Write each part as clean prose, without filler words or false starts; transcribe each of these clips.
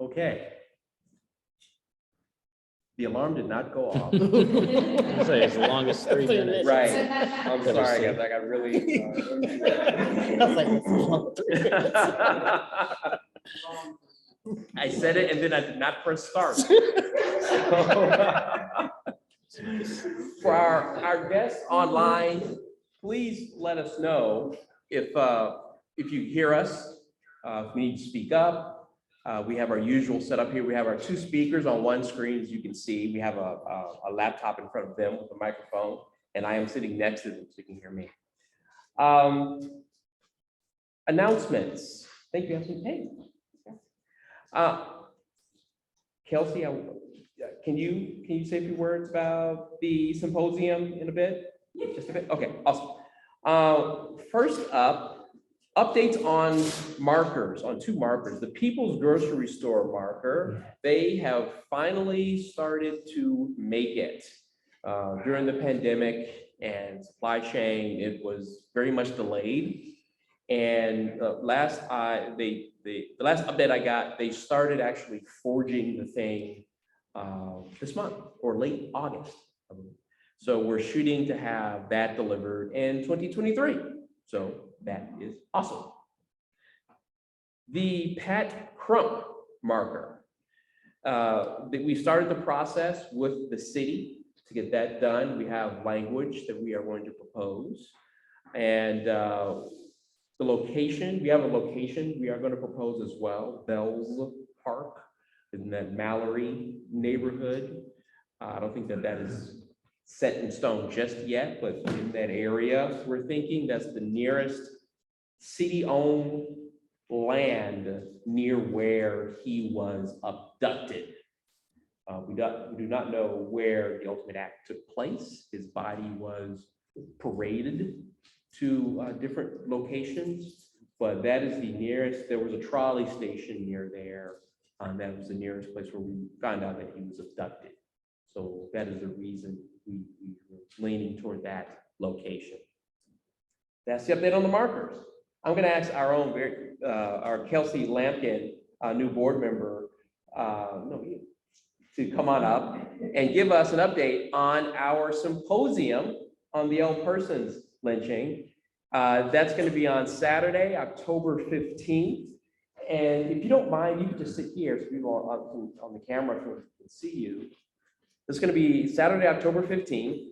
Okay. The alarm did not go off. It's the longest 3 minutes. Right. I'm sorry, guys. I got really. I said it and then I did not press start. For our guests online, please let us know if you hear us, if we need to speak up. We have our usual setup here. We have our 2 speakers on one screen, as you can see. We have a laptop in front of them with a microphone, and I am sitting next to them so you can hear me. Announcements. Thank you, Anthony. Hey. Kelsey, can you say a few words about the symposium in a bit? Just a bit? Okay, awesome. First up, updates on markers, on 2 markers. The People's Grocery Store marker, they have finally started to make it. During the pandemic and supply chain, it was very much delayed. And the last update I got, they started actually forging the thing this month or late August. So we're shooting to have that delivered in 2023. So that is awesome. The Pat Crump marker. We started the process with the city to get that done. We have language that we are going to propose. And the location, we have a location we are going to propose as well, Bells Park in that Mallory neighborhood. I don't think that is set in stone just yet, but in that area, we're thinking that's the nearest city-owned land near where he was abducted. We do not know where the ultimate act took place. His body was paraded to different locations, but that is the nearest. There was a trolley station near there. That was the nearest place where we found out that he was abducted. So that is the reason we were leaning toward that location. That's the update on the markers. I'm going to ask our Kelsey Lampkin, new board member, to come on up and give us an update on our symposium on the L Persons lynching. That's going to be on Saturday, October 15th. And if you don't mind, you can just sit here so people on the camera can see you. It's going to be Saturday, October 15th,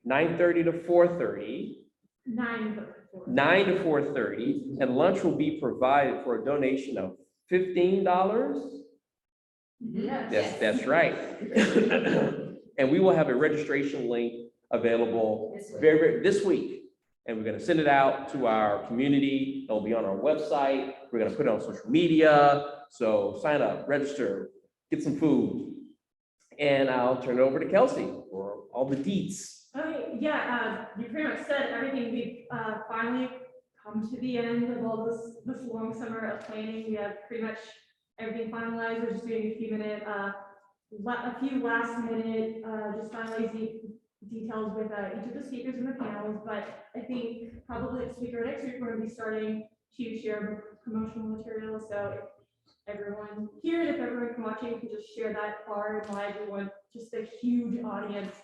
9:30 to 4:30. 9 to 4:30, and lunch will be provided for a donation of $15. Yes, that's right. And we will have a registration link available this week. And we're going to send it out to our community. It'll be on our website. We're going to put it on social media. So sign up, register, get some food. And I'll turn it over to Kelsey for all the deets. Okay, yeah, you pretty much said everything. We've finally come to the end of all this long summer of planning. We have pretty much everything finalized. We're just doing a few last minute, just finalizing details with each of the speakers in the panels. But I think probably this week or next week, we're going to be starting to share promotional materials. So everyone here, if everyone watching can just share that far and wide, we want just a huge audience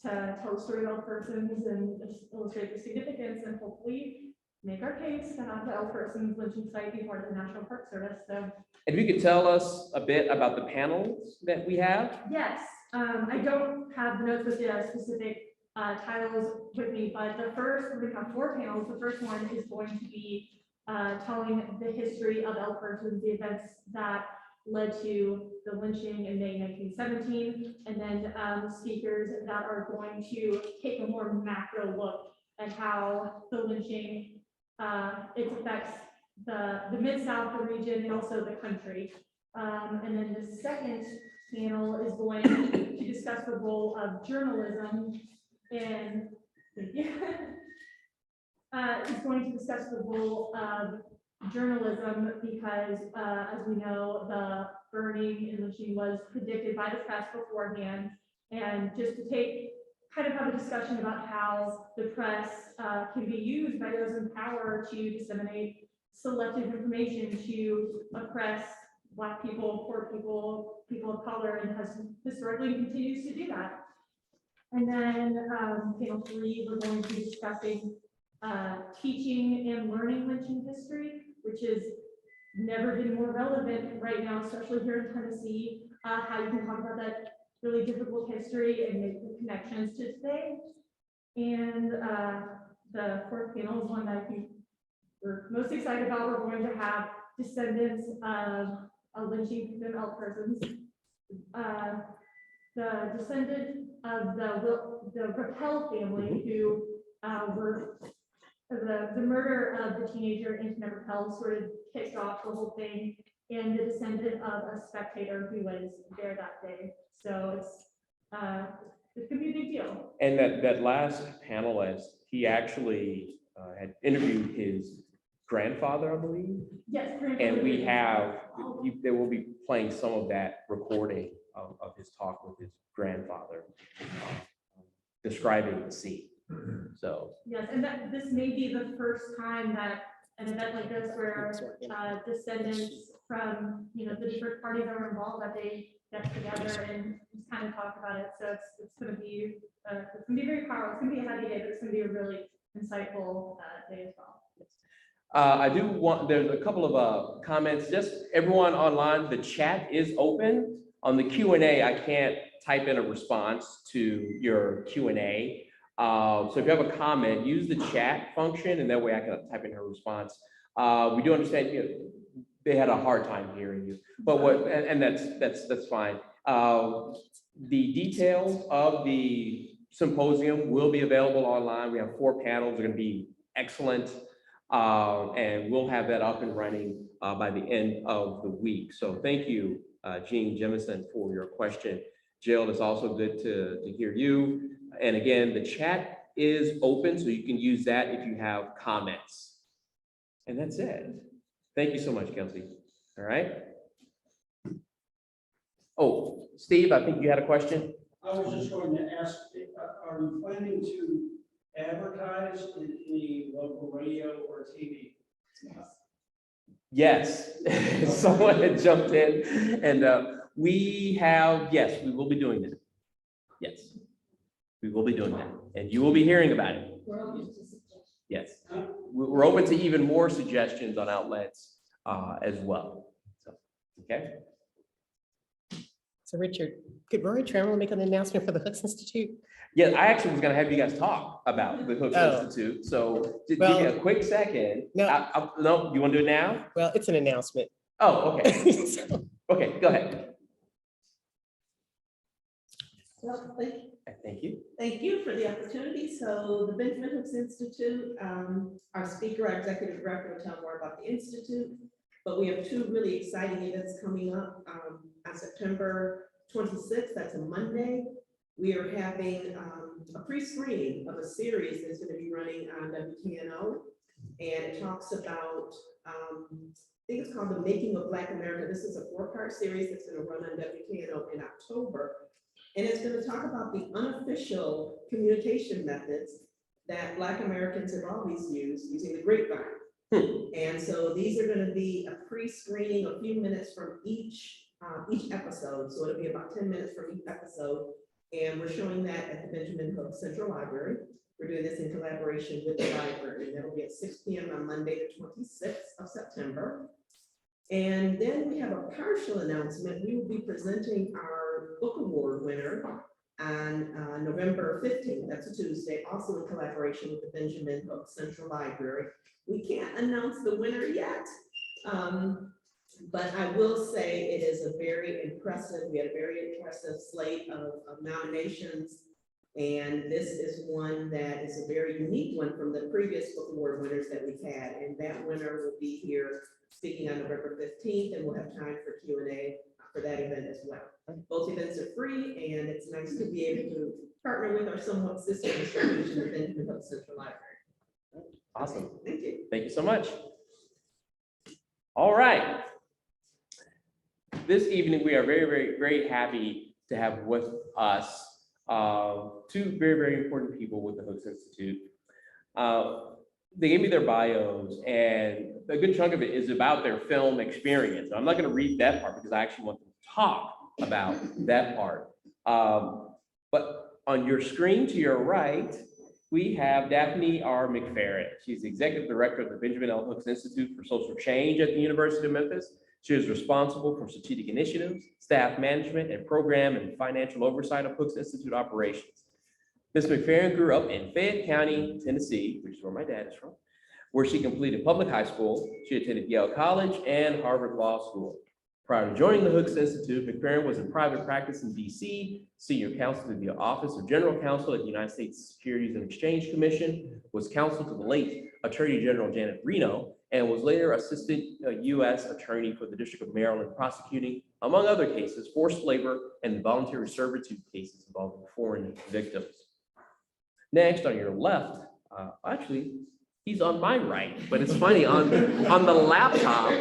to tell the story of L Persons and just illustrate the significance and hopefully make our case to have the L Persons lynching site be part of the National Park Service. So, and if you could tell us a bit about the panels that we have. Yes, I don't have the notes with the specific titles with me, but we're going to have 4 panels. The first one is going to be telling the history of L Persons, the events that led to the lynching in May 1917, and then speakers that are going to take a more macro look at how the lynching it affects the Mid-South, the region, and also the country. And then the second panel is going to discuss the role of journalism in is going to discuss the role of journalism because, as we know, the burning and lynching was predicted by the press beforehand, and just to kind of have a discussion about how the press can be used by those in power to disseminate selective information to oppress Black people, poor people, people of color, and has historically continues to do that. And then panel 3, we're going to be discussing teaching and learning lynching history, which is never been more relevant right now, especially here in Tennessee. How you can talk about that really difficult history and make the connections to today. And the 4th panel is one that I think we're most excited about. We're going to have descendants of lynching female persons. The descendant of the Rappel family, who were the murder of the teenager Antoinette Rappel sort of kicked off the whole thing, and the descendant of a spectator who was there that day. So it's gonna be a big deal. And that last panelist, he actually had interviewed his grandfather, I believe. Yes. And we have, they will be playing some of that recording of his talk with his grandfather, describing the scene. So. Yes, and that this may be the first time that an event like this where descendants from, the different parties that are involved, that they get together and just kind of talk about it. So it's going to be very powerful. It's going to be a heavy day, but it's going to be a really insightful day as well. I do want, there's a couple of comments, just everyone online, the chat is open. On the Q&A, I can't type in a response to your Q&A. So if you have a comment, use the chat function, and that way I can type in her response. We do understand they had a hard time hearing you, but and that's fine. The details of the symposium will be available online. We have 4 panels, they're going to be excellent. And we'll have that up and running by the end of the week. So thank you, Jean Jemison, for your question. Jill, it's also good to hear you. And again, the chat is open, so you can use that if you have comments. And that's it. Thank you so much, Kelsey. All right. Oh, Steve, I think you had a question. I was just going to ask, are you planning to advertise in the local radio or TV? Yes, someone had jumped in, and yes, we will be doing that. Yes, we will be doing that, and you will be hearing about it. Yes, we're open to even more suggestions on outlets as well. So, okay. So Richard, could Rory Trammell make an announcement for the Hooks Institute? Yeah, I actually was going to have you guys talk about the Hooks Institute. So just give me a quick second. No. No, you want to do it now? Well, it's an announcement. Oh, okay. So, Okay, go ahead. Well, Thank you. thank you for the opportunity. So the Benjamin Hooks Institute, our speaker, our executive director, will tell more about the Institute, but we have 2 really exciting events coming up on September 26th. That's a Monday. We are having a pre-screening of a series that's going to be running on WKNO, and it talks about, I think it's called The Making of Black America. This is a 4-part series that's going to run on WKNO in October, and it's going to talk about the unofficial communication methods that Black Americans have always used using the grapevine. And so these are going to be a pre-screening, a few minutes from each episode. So it'll be about 10 minutes from each episode. And we're showing that at the Benjamin Hooks Central Library. We're doing this in collaboration with the library. That'll be at 6 p.m. on Monday, the 26th of September. And then we have a partial announcement. We will be presenting our book award winner on November 15th. That's a Tuesday, also in collaboration with the Benjamin Hooks Central Library. We can't announce the winner yet. But I will say it is a very impressive, we had a very impressive slate of nominations. And this is one that is a very unique one from the previous book award winners that we've had. And that winner will be here speaking on November 15th, and we'll have time for Q&A for that event as well. Both events are free, and it's nice to be able to partner with our somewhat sister institution, the Benjamin Hooks Central Library. Awesome. Thank you. Thank you so much. All right. This evening, we are very, very, very happy to have with us 2 very, very important people with the Hooks Institute. they gave me their bios, and a good chunk of it is about their film experience. I'm not going to read that part because I actually want them to talk about that part. But on your screen to your right, we have Daphene R. McFerren. She's the Executive Director of the Benjamin L. Hooks Institute for Social Change at the University of Memphis. She is responsible for strategic initiatives, staff management, and program and financial oversight of Hooks Institute operations. Ms. McFerren grew up in Fayette County, Tennessee, which is where my dad is from, where she completed public high school. She attended Yale College and Harvard Law School. Prior to joining the Hooks Institute, McFerren was in private practice in DC, senior counsel in the Office of General Counsel at the United States Securities and Exchange Commission, was counsel to the late Attorney General Janet Reno, and was later assistant U.S. Attorney for the District of Maryland, prosecuting, among other cases, forced labor and voluntary servitude cases involving foreign victims. Next, on your left, actually, he's on my right, but it's funny, on the laptop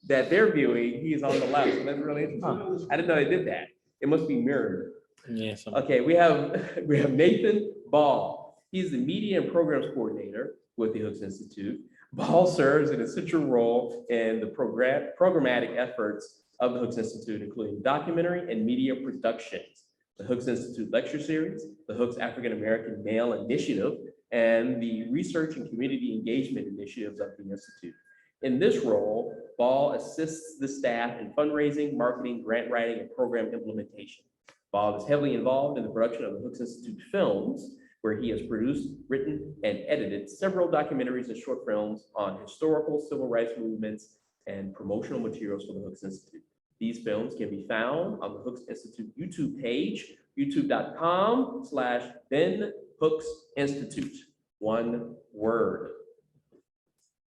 that they're viewing, he's on the left, so that's really interesting. I didn't know they did that. It must be mirrored. Yeah. Okay, we have Nathan Ball. He's the Media and Programs Coordinator with the Hooks Institute. Ball serves in a central role in the programmatic efforts of the Hooks Institute, including documentary and media productions, the Hooks Institute Lecture Series, the Hooks African American Male Initiative, and the Research and Community Engagement Initiatives of the Institute. In this role, Ball assists the staff in fundraising, marketing, grant writing, and program implementation. Ball is heavily involved in the production of the Hooks Institute films, where he has produced, written, and edited several documentaries and short films on historical civil rights movements and promotional materials for the Hooks Institute. These films can be found on the Hooks Institute YouTube page, youtube.com/Ben Hooks Institute, one word.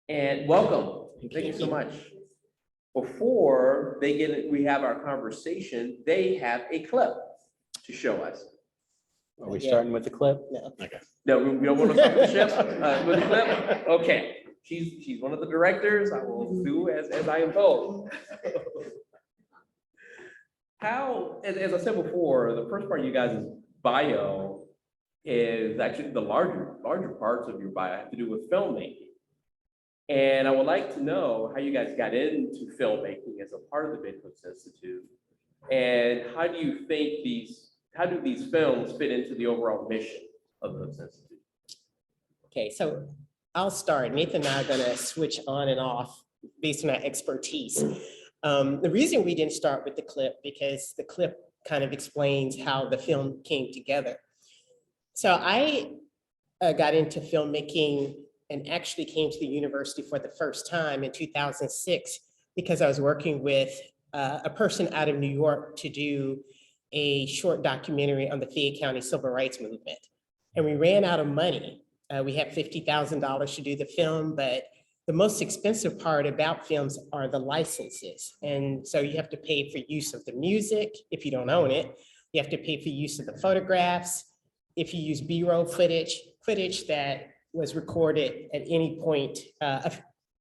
And welcome. Thank you so much. Before they we have our conversation, they have a clip to show us. Are we starting with the clip? No. Okay. No, we don't want to start the ship with the clip. Okay, she's one of the directors. I will do as I am told. How, as I said before, the first part of you guys' bio is actually the larger parts of your bio have to do with filmmaking. And I would like to know how you guys got into filmmaking as a part of the Ben Hooks Institute, and how do you think these films fit into the overall mission of the Hooks Institute? Okay, so I'll start. Nathan and I are gonna switch on and off based on our expertise. The reason we didn't start with the clip, because the clip kind of explains how the film came together. So I got into filmmaking and actually came to the university for the first time in 2006 because I was working with a person out of New York to do a short documentary on the Fayette County Civil Rights Movement. And we ran out of money. We had $50,000 to do the film, but the most expensive part about films are the licenses. And so you have to pay for use of the music if you don't own it. You have to pay for use of the photographs. If you use B-roll footage that was recorded at any point,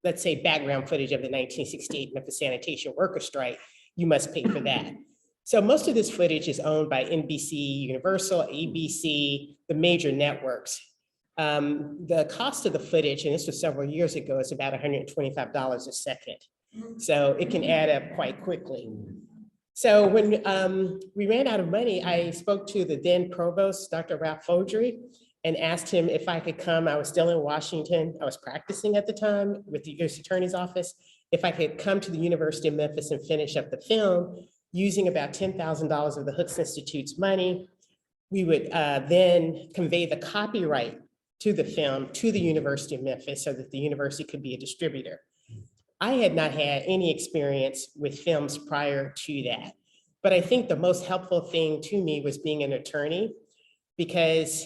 let's say background footage of the 1968 Memphis sanitation worker strike, you must pay for that. So most of this footage is owned by NBC, Universal, ABC, the major networks. The cost of the footage, and this was several years ago, is about $125 a second. So it can add up quite quickly. So when we ran out of money, I spoke to the then provost, Dr. Ralph Fodry, and asked him if I could come. I was still in Washington. I was practicing at the time with the U.S. Attorney's Office. If I could come to the University of Memphis and finish up the film using about $10,000 of the Hooks Institute's money, we would then convey the copyright to the film to the University of Memphis so that the university could be a distributor. I had not had any experience with films prior to that, but I think the most helpful thing to me was being an attorney, because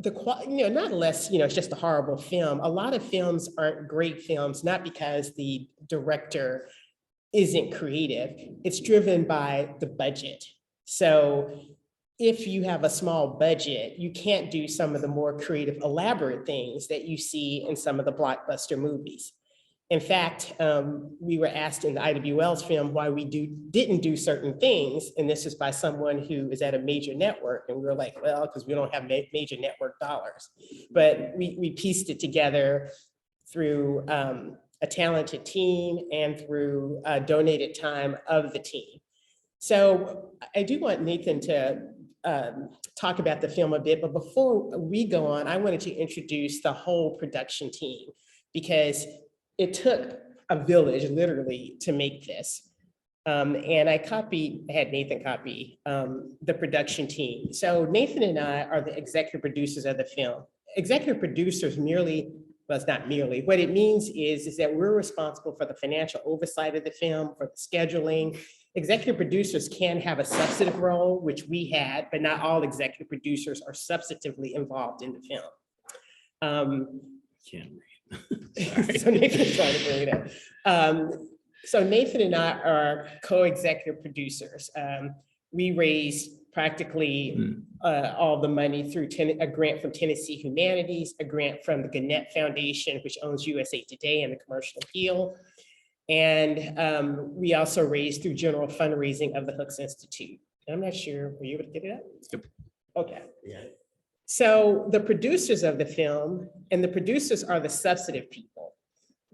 not unless, it's just a horrible film. A lot of films aren't great films, not because the director isn't creative. It's driven by the budget. So if you have a small budget, you can't do some of the more creative, elaborate things that you see in some of the blockbuster movies. In fact, we were asked in the IWL's film why we didn't do certain things. And this is by someone who is at a major network. And we were like, well, because we don't have major network dollars. But we pieced it together through a talented team and through donated time of the team. So I do want Nathan to talk about the film a bit, but before we go on, I wanted to introduce the whole production team, because it took a village literally to make this. And I had Nathan copy the production team. So Nathan and I are the executive producers of the film. Executive producers merely, well, it's not merely, what it means is that we're responsible for the financial oversight of the film, for the scheduling. Executive producers can have a substantive role, which we had, but not all executive producers are substantively involved in the film. Can't read. So Nathan's trying to bring it up. So Nathan and I are co-executive producers. We raised practically all the money through a grant from Tennessee Humanities, a grant from the Gannett Foundation, which owns USA Today and the Commercial Appeal. And we also raised through general fundraising of the Hooks Institute. I'm not sure, were you able to get it up? Yep. Okay. Yeah. So the producers of the film, and the producers are the substantive people.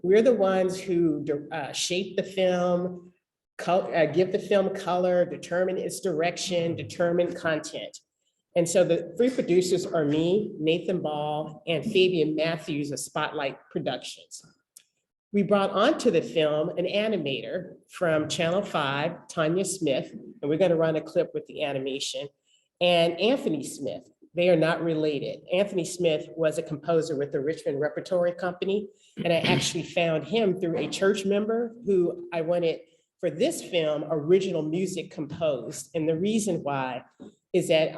We're the ones who shape the film, give the film color, determine its direction, determine content. And so the three producers are me, Nathan Ball, and Fabian Matthews of Spotlight Productions. We brought onto the film an animator from Channel 5, Tanya Smith, and we're going to run a clip with the animation, and Anthony Smith. They are not related. Anthony Smith was a composer with the Richmond Repertory Company, and I actually found him through a church member who I wanted for this film original music composed. And the reason why is that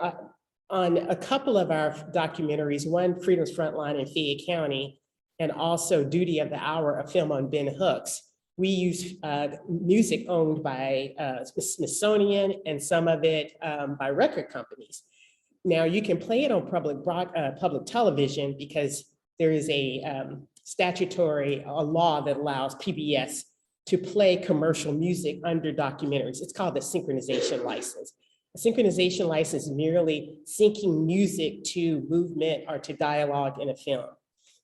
on a couple of our documentaries, one Freedom's Frontline in Fayette County, and also Duty of the Hour, a film on Ben Hooks, we use music owned by Smithsonian and some of it by record companies. Now you can play it on public television because there is a statutory law that allows PBS to play commercial music under documentaries. It's called the synchronization license. A synchronization license is merely syncing music to movement or to dialogue in a film.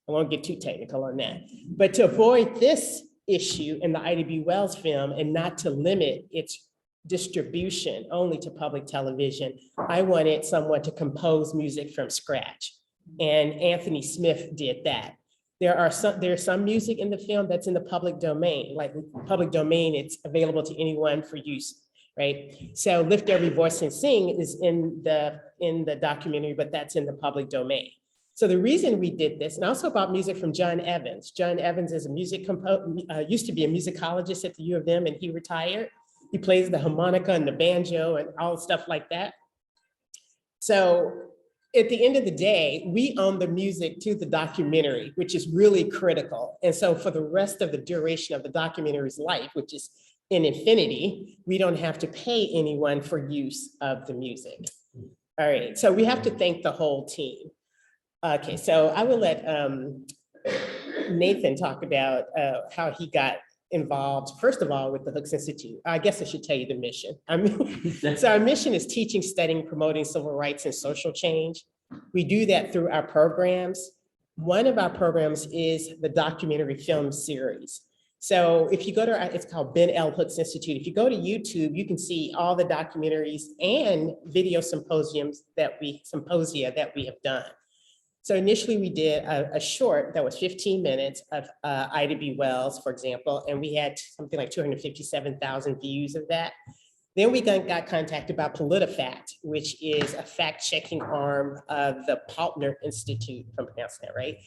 I won't get too technical on that. But to avoid this issue in the Ida B. Wells film and not to limit its distribution only to public television, I wanted someone to compose music from scratch. And Anthony Smith did that. There's some music in the film that's in the public domain. Like public domain, it's available to anyone for use, right? So Lift Every Voice and Sing is in the documentary, but that's in the public domain. So the reason we did this, and also about music from John Evans. John Evans is a music used to be a musicologist at the U of M, and he retired. He plays the harmonica and the banjo and all stuff like that. So at the end of the day, we own the music to the documentary, which is really critical. And so for the rest of the duration of the documentary's life, which is in infinity, we don't have to pay anyone for use of the music. All right, so we have to thank the whole team. Okay, so I will let Nathan talk about how he got involved, first of all, with the Hooks Institute. I guess I should tell you the mission. So our mission is teaching, studying, promoting civil rights and social change. We do that through our programs. One of our programs is the documentary film series. So if you go to, it's called Ben L. Hooks Institute. If you go to YouTube, you can see all the documentaries and video symposia that we have done. So initially we did a short that was 15 minutes of Ida B. Wells, for example, and we had something like 257,000 views of that. Then we got contacted by PolitiFact, which is a fact-checking arm of the Paultner Institute, if I'm pronouncing that right.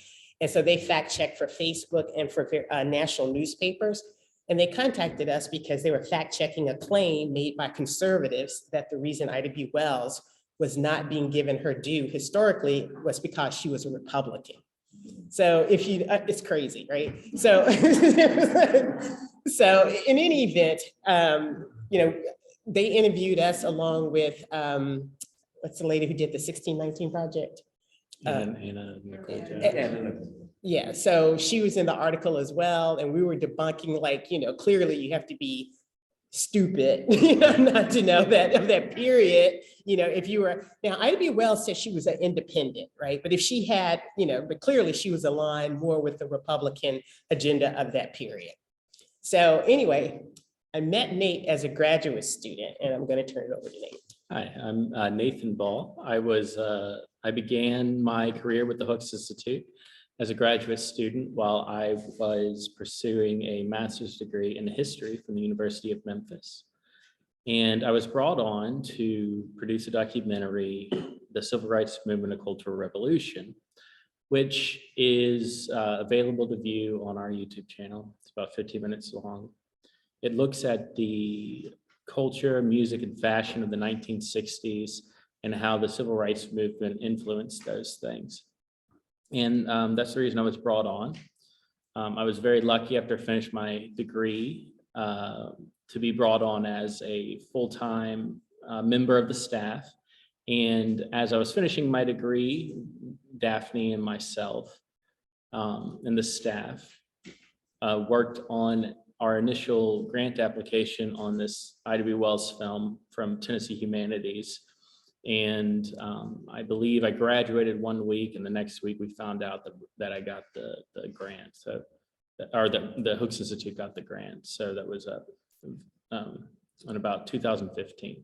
And so they fact-check for Facebook and for national newspapers. And they contacted us because they were fact-checking a claim made by conservatives that the reason Ida B. Wells was not being given her due historically was because she was a Republican. So if you, it's crazy, right? So, so in any event, you know, they interviewed us along with, what's the lady who did the 1619 project? Yeah, so she was in the article as well, and we were debunking, like, clearly you have to be stupid, not to know that of that period, if you were, now Ida Wells said she was an independent, right? But if she had, but clearly she was aligned more with the Republican agenda of that period. So anyway, I met Nate as a graduate student, and I'm going to turn it over to Nate. Hi, I'm Nathan Ball. I began my career with the Hooks Institute as a graduate student while I was pursuing a master's degree in history from the University of Memphis. And I was brought on to produce a documentary, The Civil Rights Movement and Cultural Revolution, which is available to view on our YouTube channel. It's about 15 minutes long. It looks at the culture, music, and fashion of the 1960s and how the civil rights movement influenced those things. And that's the reason I was brought on. I was very lucky after I finished my degree to be brought on as a full-time member of the staff. And as I was finishing my degree, Daphne and myself and the staff worked on our initial grant application on this Ida Wells film from Tennessee Humanities. And I believe I graduated one week, and the next week we found out that I got the grant. So, or the Hooks Institute got the grant. So that was in about 2015.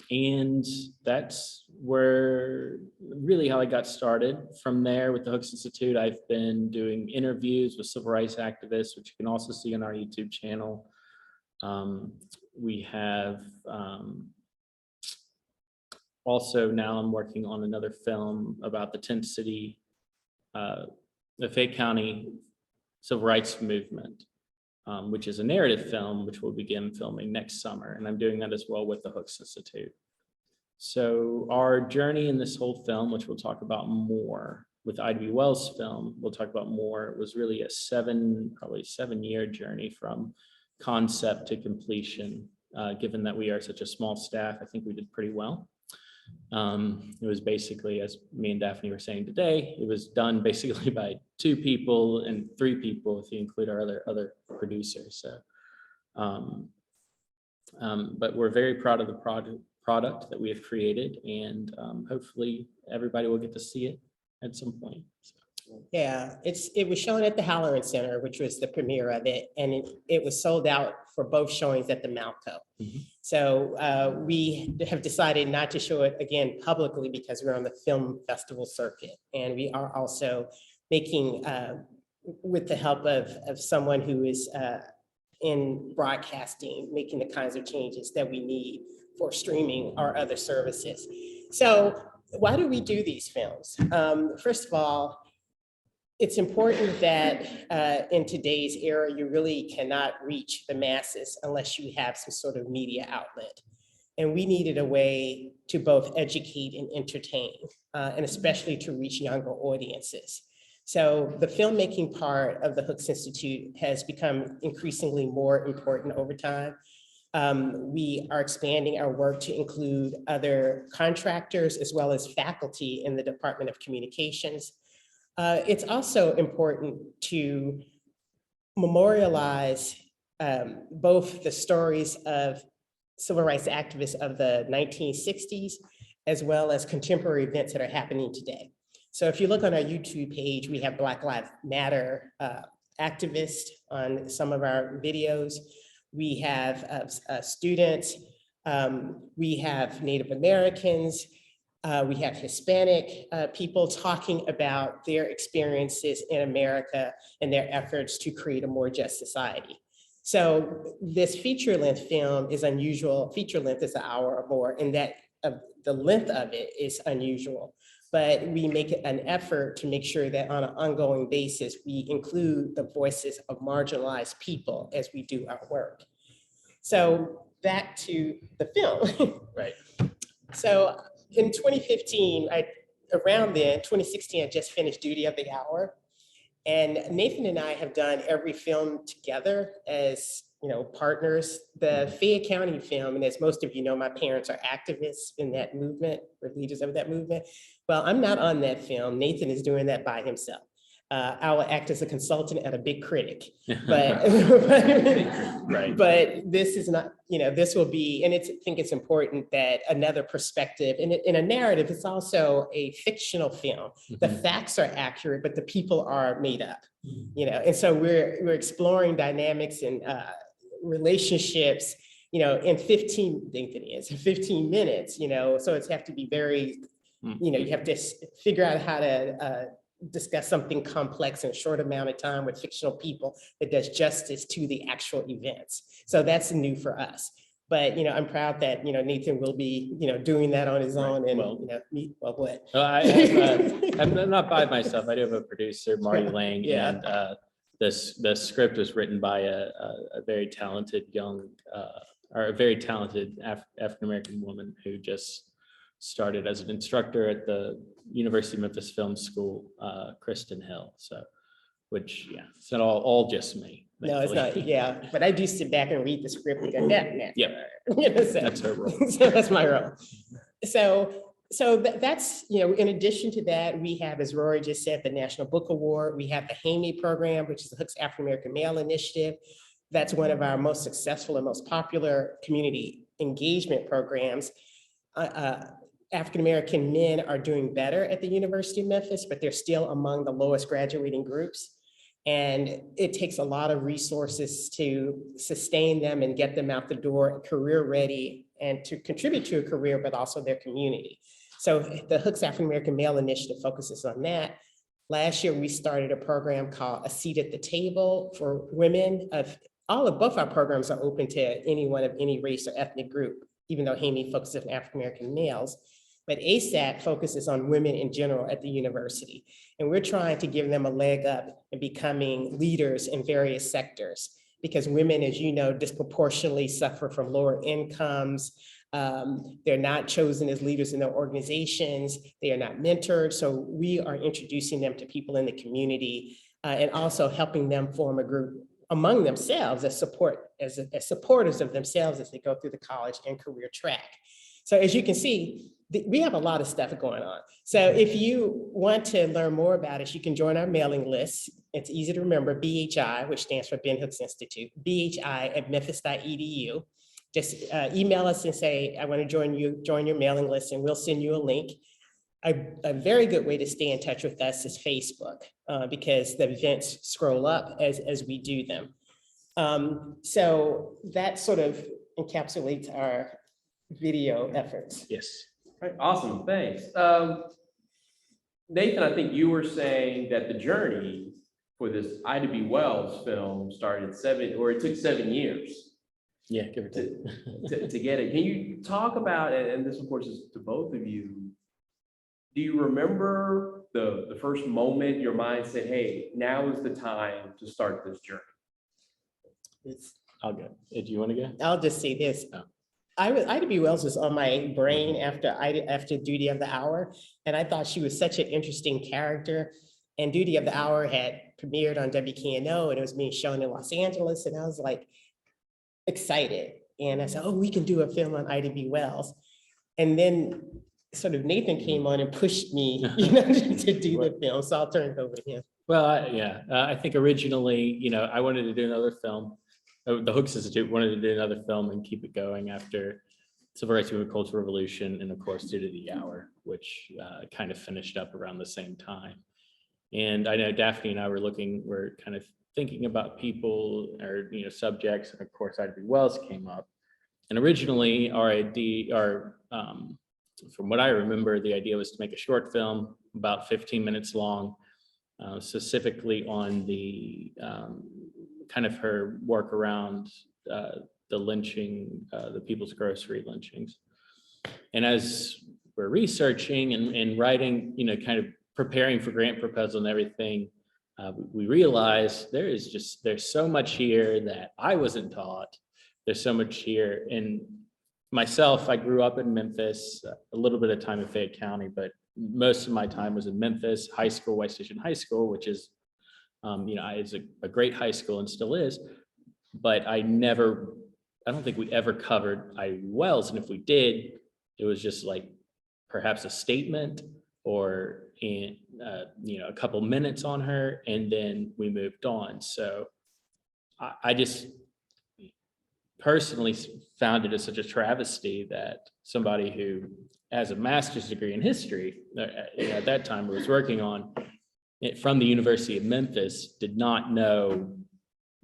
And that's where really how I got started. From there with the Hooks Institute, I've been doing interviews with civil rights activists, which you can also see on our YouTube channel. We have also now I'm working on another film about the tent city, the Fayette County Civil Rights Movement, which is a narrative film, which we'll begin filming next summer. And I'm doing that as well with the Hooks Institute. So our journey in this whole film, which we'll talk about more with Ida Wells' film, we'll talk about more, it was really a probably 7-year journey from concept to completion. Given that we are such a small staff, I think we did pretty well. It was basically, as me and Daphne were saying today, it was done basically by 2 people and 3 people if you include our other producers. So, but we're very proud of the product that we have created, and hopefully everybody will get to see it at some point. So. Yeah, it was shown at the Halloran Center, which was the premiere of it, and it was sold out for both showings at the Malco. Mm-hmm. So we have decided not to show it again publicly because we're on the film festival circuit, and we are also making, with the help of someone who is in broadcasting, making the kinds of changes that we need for streaming our other services. So why do we do these films? First of all, it's important that in today's era, you really cannot reach the masses unless you have some sort of media outlet. And we needed a way to both educate and entertain, and especially to reach younger audiences. So the filmmaking part of the Hooks Institute has become increasingly more important over time. We are expanding our work to include other contractors as well as faculty in the Department of Communications. It's also important to memorialize both the stories of civil rights activists of the 1960s, as well as contemporary events that are happening today. So if you look on our YouTube page, we have Black Lives Matter activists on some of our videos. We have students, we have Native Americans, we have Hispanic people talking about their experiences in America and their efforts to create a more just society. So this feature-length film is unusual. Feature-length is an hour or more, and that the length of it is unusual. But we make an effort to make sure that on an ongoing basis, we include the voices of marginalized people as we do our work. So back to the film. Right. So in 2015, around then, 2016, I just finished Duty of the Hour. And Nathan and I have done every film together as partners. The Fayette County film, and as most of you know, my parents are activists in that movement, or leaders of that movement. Well, I'm not on that film. Nathan is doing that by himself. I will act as a consultant and a big critic, but Right. but this is not, this will be, and I think it's important that another perspective, and in a narrative, it's also a fictional film. The facts are accurate, but the people are made up, and so we're exploring dynamics and relationships, in 15 minutes, so it's have to be very, you have to figure out how to discuss something complex in a short amount of time with fictional people that does justice to the actual events. So that's new for us. But, I'm proud that, Nathan will be, doing that on his own and, what? I'm not by myself. I do have a producer, Marty Lang, Yeah. and the script was written by a very talented or a very talented African-American woman who just started as an instructor at the University of Memphis Film School, Kristen Hill. So, which, it's not all just me. No, it's not. thankfully. Yeah, but I do sit back and read the script and go, that. Yep. That's her role. So that's my role. So that's, in addition to that, we have, as Rory just said, the National Book Award. We have the HAME program, which is the Hooks African American Male Initiative. That's one of our most successful and most popular community engagement programs. African-American men are doing better at the University of Memphis, but they're still among the lowest graduating groups. And it takes a lot of resources to sustain them and get them out the door, career ready, and to contribute to a career, but also their community. So the Hooks African-American Male Initiative focuses on that. Last year, we started a program called A Seat at the Table for women. Both our programs are open to anyone of any race or ethnic group, even though HAME focuses on African-American males. But ASAT focuses on women in general at the university. And we're trying to give them a leg up in becoming leaders in various sectors, because women, as you know, disproportionately suffer from lower incomes. They're not chosen as leaders in their organizations. They are not mentored. So we are introducing them to people in the community and also helping them form a group among themselves as supporters of themselves as they go through the college and career track. So as you can see, we have a lot of stuff going on. So if you want to learn more about us, you can join our mailing list. It's easy to remember, BHI, which stands for Ben Hooks Institute, bhi@memphis.edu. Just email us and say, I want to join your mailing list, and we'll send you a link. A very good way to stay in touch with us is Facebook, because the events scroll up as we do them. So that sort of encapsulates our video efforts. Yes. Right, awesome, thanks. Nathan, I think you were saying that the journey for this Ida B. Wells film started it took 7 years. Yeah, give or take. To get it. Can you talk about, and this of course is to both of you, do you remember the first moment your mind said, hey, now is the time to start this journey? I'll go. Do you want to go? I'll just say this. Oh. Ida B. Wells was on my brain after Duty of the Hour, and I thought she was such an interesting character. And Duty of the Hour had premiered on WKNO, and it was being shown in Los Angeles, and I was like excited. And I said, oh, we can do a film on Ida B. Wells. And then sort of Nathan came on and pushed me, to do the film. So I'll turn it over to him. Well, I think originally, I wanted to do another film. The Hooks Institute wanted to do another film and keep it going after Civil Rights Movement, Cultural Revolution, and of course, Duty of the Hour, which kind of finished up around the same time. And I know Daphne and I were kind of thinking about people or subjects, and of course, Ida B. Wells came up. And originally, from what I remember, the idea was to make a short film about 15 minutes long, specifically on the kind of her work around the lynching, the People's Grocery lynchings. And as we're researching and writing, kind of preparing for grant proposal and everything, we realized there's so much here that I wasn't taught. There's so much here. And myself, I grew up in Memphis, a little bit of time in Fayette County, but most of my time was in Memphis, high school, White Station High School, which is, it's a great high school and still is. but I don't think we ever covered Ida B. Wells. And if we did, it was just like perhaps a statement or a couple minutes on her, and then we moved on. So I just personally found it as such a travesty that somebody who has a master's degree in history at that time was working on it from the University of Memphis did not know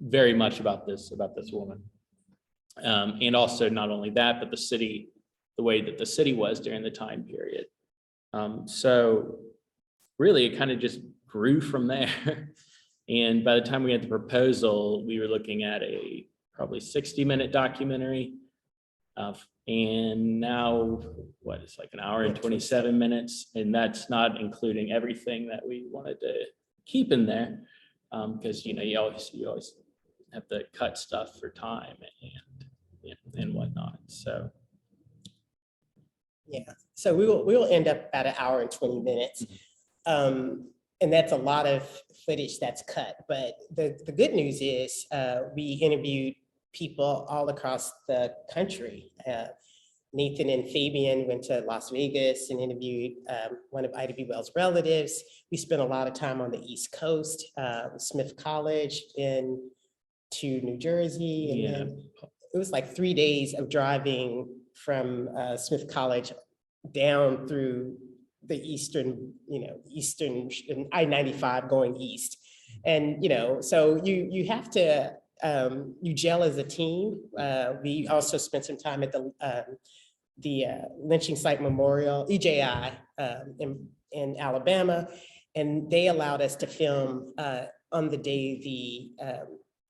very much about this woman. And also not only that, but the way that the city was during the time period. So really it kind of just grew from there. And by the time we had the proposal, we were looking at a probably 60-minute documentary. And now it's like an hour and 27 minutes. And that's not including everything that we wanted to keep in there. Because you always have to cut stuff for time and whatnot. So Yeah, so we will end up about an hour and 20 minutes. And that's a lot of footage that's cut. But the good news is we interviewed people all across the country. Nathan and Fabian went to Las Vegas and interviewed one of Ida B. Wells' relatives. We spent a lot of time on the East Coast, Smith College to New Jersey. And then it was like 3 days of driving from Smith College down through the eastern I-95 going east. And, so you have to, you gel as a team. We also spent some time at the lynching site memorial, EJI, in Alabama. And they allowed us to film on the day the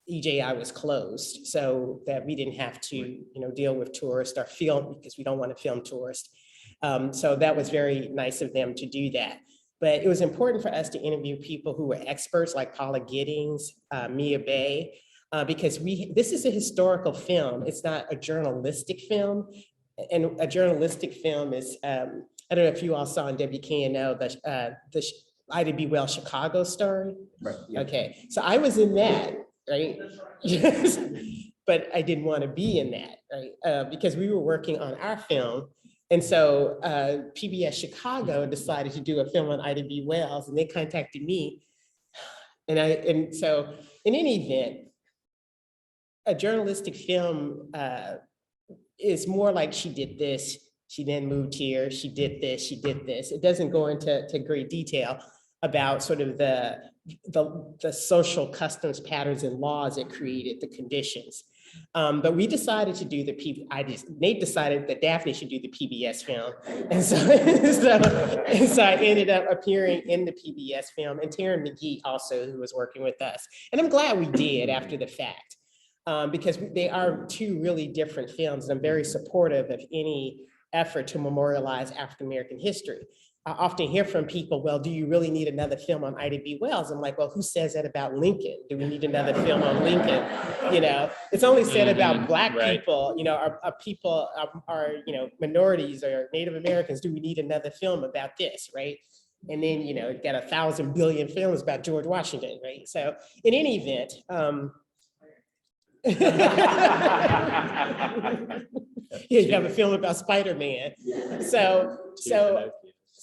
EJI was closed, so that we didn't have to, deal with tourists or film, because we don't want to film tourists. So that was very nice of them to do that. But it was important for us to interview people who were experts like Paula Giddings, Mia Bay, because this is a historical film. It's not a journalistic film. And a journalistic film is, I don't know if you all saw on WKNO, the Ida B. Wells Chicago story. Right. Yeah. Okay, so I was in that, right? Yes, but I didn't want to be in that, right? Because we were working on our film. And so PBS Chicago decided to do a film on Ida B. Wells, and they contacted me. And so in any event, a journalistic film is more like she did this, she then moved here, she did this, she did this. It doesn't go into great detail about sort of the social customs, patterns, and laws that created the conditions. But we decided to do Nate decided that Daphne should do the PBS film. And so, I ended up appearing in the PBS film, and Taryn McGee also, who was working with us. And I'm glad we did after the fact, because they are two really different films. And I'm very supportive of any effort to memorialize African-American history. I often hear from people, well, do you really need another film on Ida B. Wells? I'm like, well, who says that about Lincoln? Do we need another film on Lincoln? It's only said about Black people, are people, are minorities or Native Americans. Do we need another film about this, right? And then, got 1,000 billion films about George Washington, right? So in any event, you have a film about Spider-Man.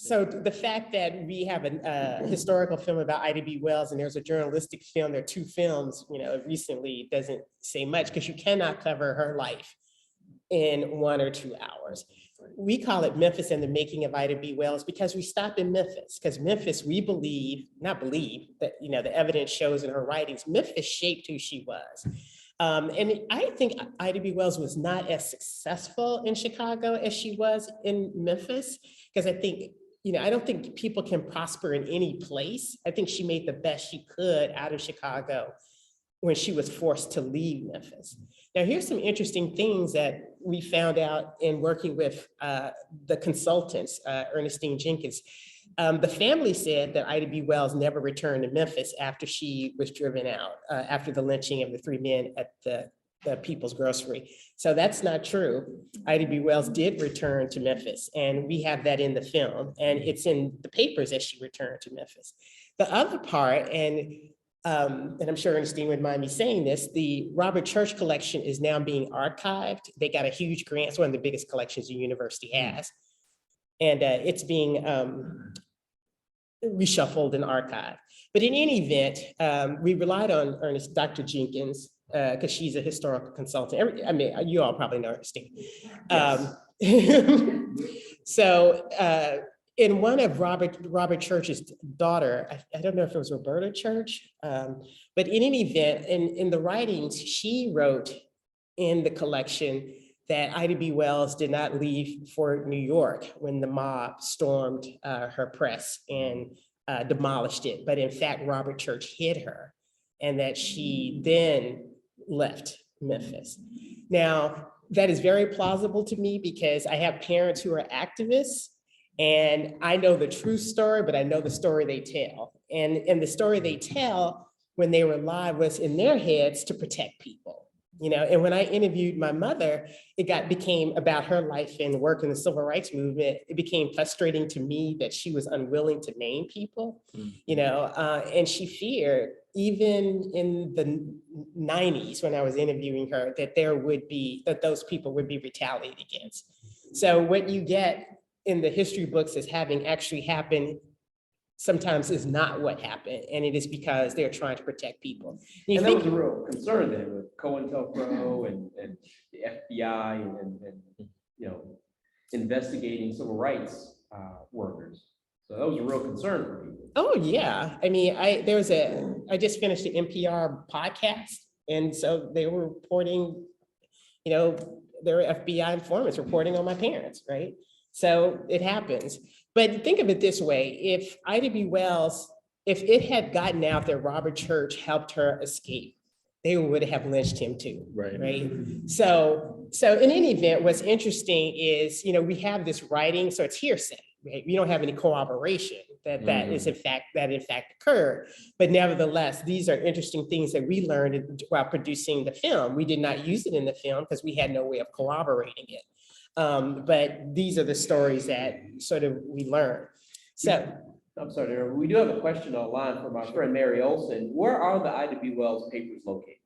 So the fact that we have a historical film about Ida B. Wells and there's a journalistic film, there are two films, recently, doesn't say much, because you cannot cover her life in 1 or 2 hours. We call it Memphis and the Making of Ida B. Wells because we stop in Memphis, because Memphis, we not believe that, the evidence shows in her writings, Memphis shaped who she was. And I think Ida B. Wells was not as successful in Chicago as she was in Memphis, because I think, I don't think people can prosper in any place. I think she made the best she could out of Chicago when she was forced to leave Memphis. Now, here's some interesting things that we found out in working with the consultants, Ernestine Jenkins. The family said that Ida B. Wells never returned to Memphis after she was driven out, after the lynching of the 3 men at the People's Grocery. So that's not true. Ida B. Wells did return to Memphis, and we have that in the film, and it's in the papers that she returned to Memphis. The other part, and and I'm sure Ernestine would mind me saying this, the Robert Church collection is now being archived. They got a huge grant. It's one of the biggest collections the university has. And it's being reshuffled and archived. But in any event, we relied on Dr. Jenkins, because she's a historical consultant. I mean, you all probably know Ernestine. So in one of Robert Church's daughter, I don't know if it was Roberta Church, but in any event, in the writings, she wrote in the collection that Ida B. Wells did not leave for New York when the mob stormed her press and demolished it. But in fact, Robert Church hid her, and that she then left Memphis. Now, that is very plausible to me because I have parents who are activists, and I know the true story, but I know the story they tell. And the story they tell when they were alive was in their heads to protect people. You know, and when I interviewed my mother, it became about her life and work in the civil rights movement. It became frustrating to me that she was unwilling to name people, you know, and she feared, even in the 90s when I was interviewing her, that those people would be retaliated against. So what you get in the history books as having actually happened sometimes is not what happened, and it is because they're trying to protect people. And that was a real concern then with COINTELPRO and the FBI and you know, investigating civil rights workers. So that was a real concern for people. Oh yeah, I mean, I just finished the NPR podcast, and so they were reporting, you know, there were FBI informants reporting on my parents, right? So it happens. But think of it this way, if Ida B. Wells, if it had gotten out that Robert Church helped her escape, they would have lynched him too, right? So in any event, what's interesting is, you know, we have this writing, so it's hearsay, right? We don't have any corroboration that in fact occurred. But nevertheless, these are interesting things that we learned while producing the film. We did not use it in the film because we had no way of corroborating it. But these are the stories that sort of we learn. So I'm sorry, Aaron, we do have a question online from our friend Mary Olson. Where are the Ida B. Wells papers located?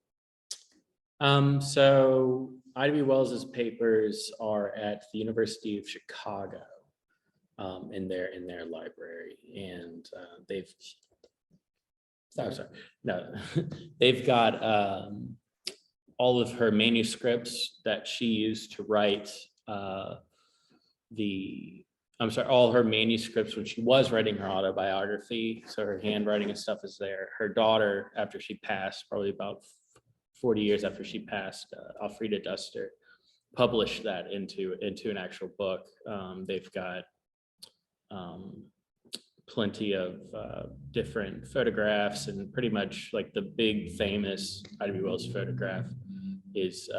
So Ida B. Wells's papers are at the University of Chicago, in their library, and they've got all of her manuscripts that she used to write all her manuscripts when she was writing her autobiography. So her handwriting and stuff is there. Her daughter, after she passed, probably about 40 years after she passed, Alfreda Duster, published that into an actual book. They've got plenty of different photographs, and pretty much like the big famous Ida B. Wells photograph is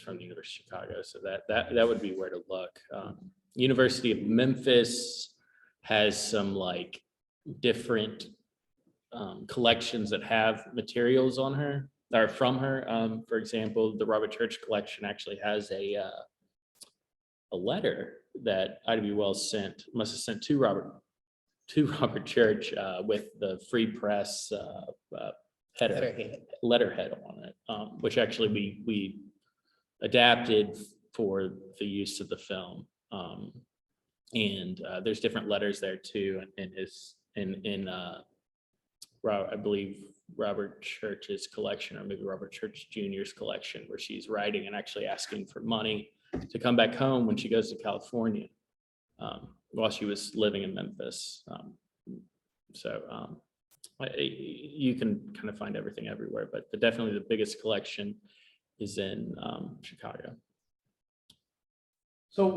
from the University of Chicago. So that would be where to look. University of Memphis has some like different collections that have materials on her or from her. For example, the Robert Church collection actually has a letter that Ida B. Wells must have sent to Robert Church with the Free Press letterhead on it, which actually we adapted for the use of the film. And there's different letters there too, I believe Robert Church's collection, or maybe Robert Church Jr.'s collection, where she's writing and actually asking for money to come back home when she goes to California, while she was living in Memphis. You can kind of find everything everywhere, but definitely the biggest collection is in Chicago. So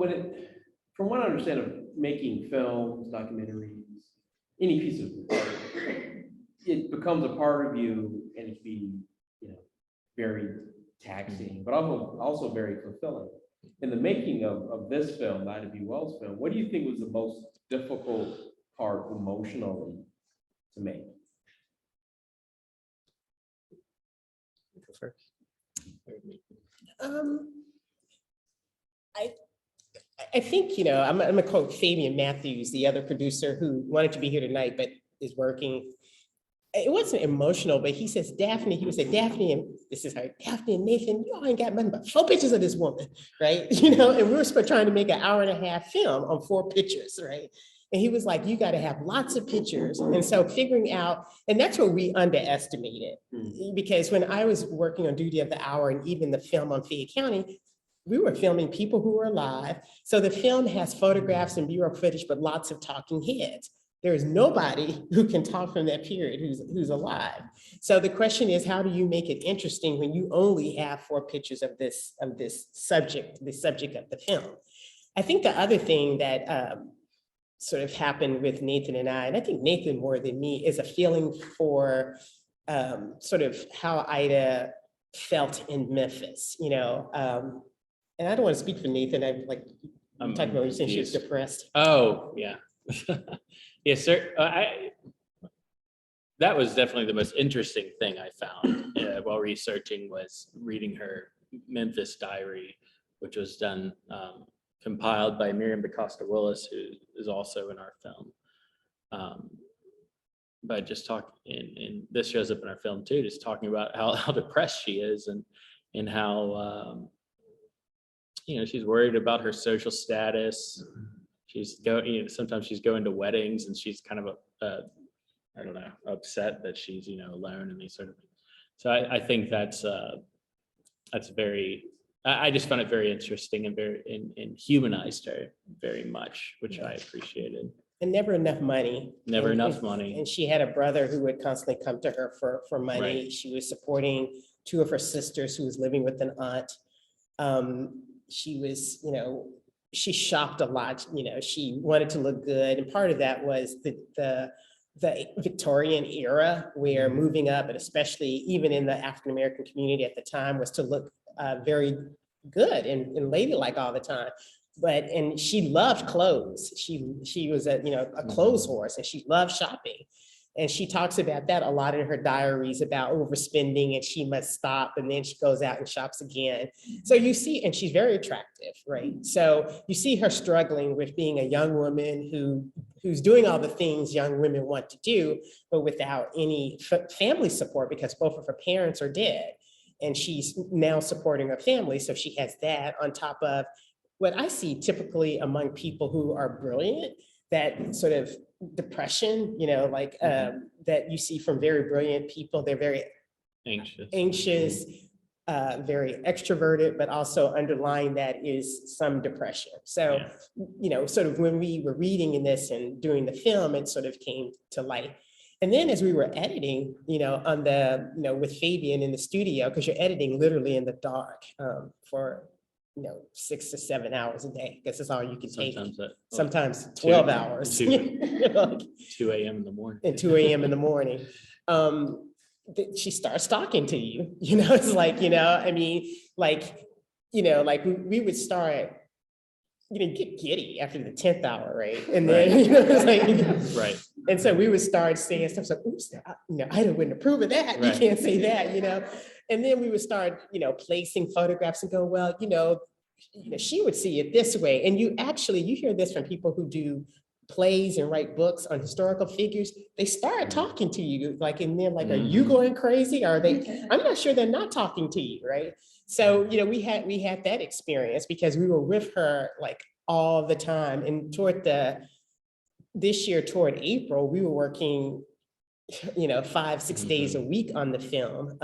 from what I understand of making films, documentaries, any piece of art, it becomes a part of you, and it can be, you know, very taxing, but also very fulfilling. In the making of this film, the Ida B. Wells film, what do you think was the most difficult part emotionally to make? Go first. I think, you know, I'm gonna quote Fabian Matthews, the other producer who wanted to be here tonight but is working. it wasn't emotional, but he says, Daphne, he would say, Daphne, and this is her, Daphne and Nathan, you all ain't got nothing but 4 pictures of this woman, right? You know, and we were trying to make an 1.5-hour film on 4 pictures, right? And he was like, you got to have lots of pictures. And so figuring out, and that's what we underestimated. Because when I was working on Duty of the Hour and even the film on Fayette County, we were filming people who were alive. So the film has photographs and bureau footage, but lots of talking heads. There is nobody who can talk from that period who's alive. So the question is, how do you make it interesting when you only have 4 pictures of this subject, the subject of the film? I think the other thing that sort of happened with Nathan and I think Nathan more than me, is a feeling for sort of how Ida felt in Memphis, you know. And I don't want to speak for Nathan. I'm talking about when you said she was depressed. Oh, yeah. Yes, sir. That was definitely the most interesting thing I found while researching, was reading her Memphis diary, which was done, compiled by Miriam DaCosta Willis, who is also in our film. But just and this shows up in our film too, just talking about how depressed she is, and how, you know, she's worried about her social status. She's sometimes she's going to weddings and she's kind of I don't know, upset that she's, you know, alone and these sort of things. So I think that's very, I just found it very interesting and humanized her very much, which I appreciated. And never enough money. Never And- enough and- money. And she had a brother who would constantly come to her for money. Right. She was supporting 2 of her sisters who was living with an aunt. She was, you know, she shopped a lot, you know, she wanted to look good. And part of that was the Victorian era, where moving up, and especially even in the African-American community at the time, was to look very good and ladylike all the time. And she loved clothes. She was a clothes horse, and she loved shopping. And she talks about that a lot in her diaries, about overspending, and she must stop, and then she goes out and shops again. So you see, and she's very attractive, right? So you see her struggling with being a young woman who's doing all the things young women want to do, but without any family support, because both of her parents are dead. And she's now supporting her family. So she has that on top of what I see typically among people who are brilliant, that sort of depression, you know, like that you see from very brilliant people. They're very anxious, very extroverted, but also underlying that is some depression. So, you know, sort of when we were reading in this and doing the film, it sort of came to light. And then as we were editing, you know, on the, you know, with Fabian in the studio, because you're editing literally in the dark for, you know, 6 to 7 hours a day, because that's all you can take. Sometimes 12 hours. 2 a.m. in the morning. And 2 a.m. in the morning. She starts talking to you, you know, it's like, you know, I mean, like, you know, like we would start, you know, get giddy after the 10th hour, right? And then, you know, it's like, right. And so we would start saying stuff like, oops, you know, Ida wouldn't approve of that. You can't say that, you know? And then we would start, you know, placing photographs and go, well, you know, she would see it this way. And you hear this from people who do plays and write books on historical figures. They start talking to you, like, and then like, are you going crazy? Are they? I'm not sure they're not talking to you, right? So, you know, we had that experience because we were with her like all the time. And this year toward April, we were working, you know, 5-6 days a week on the film,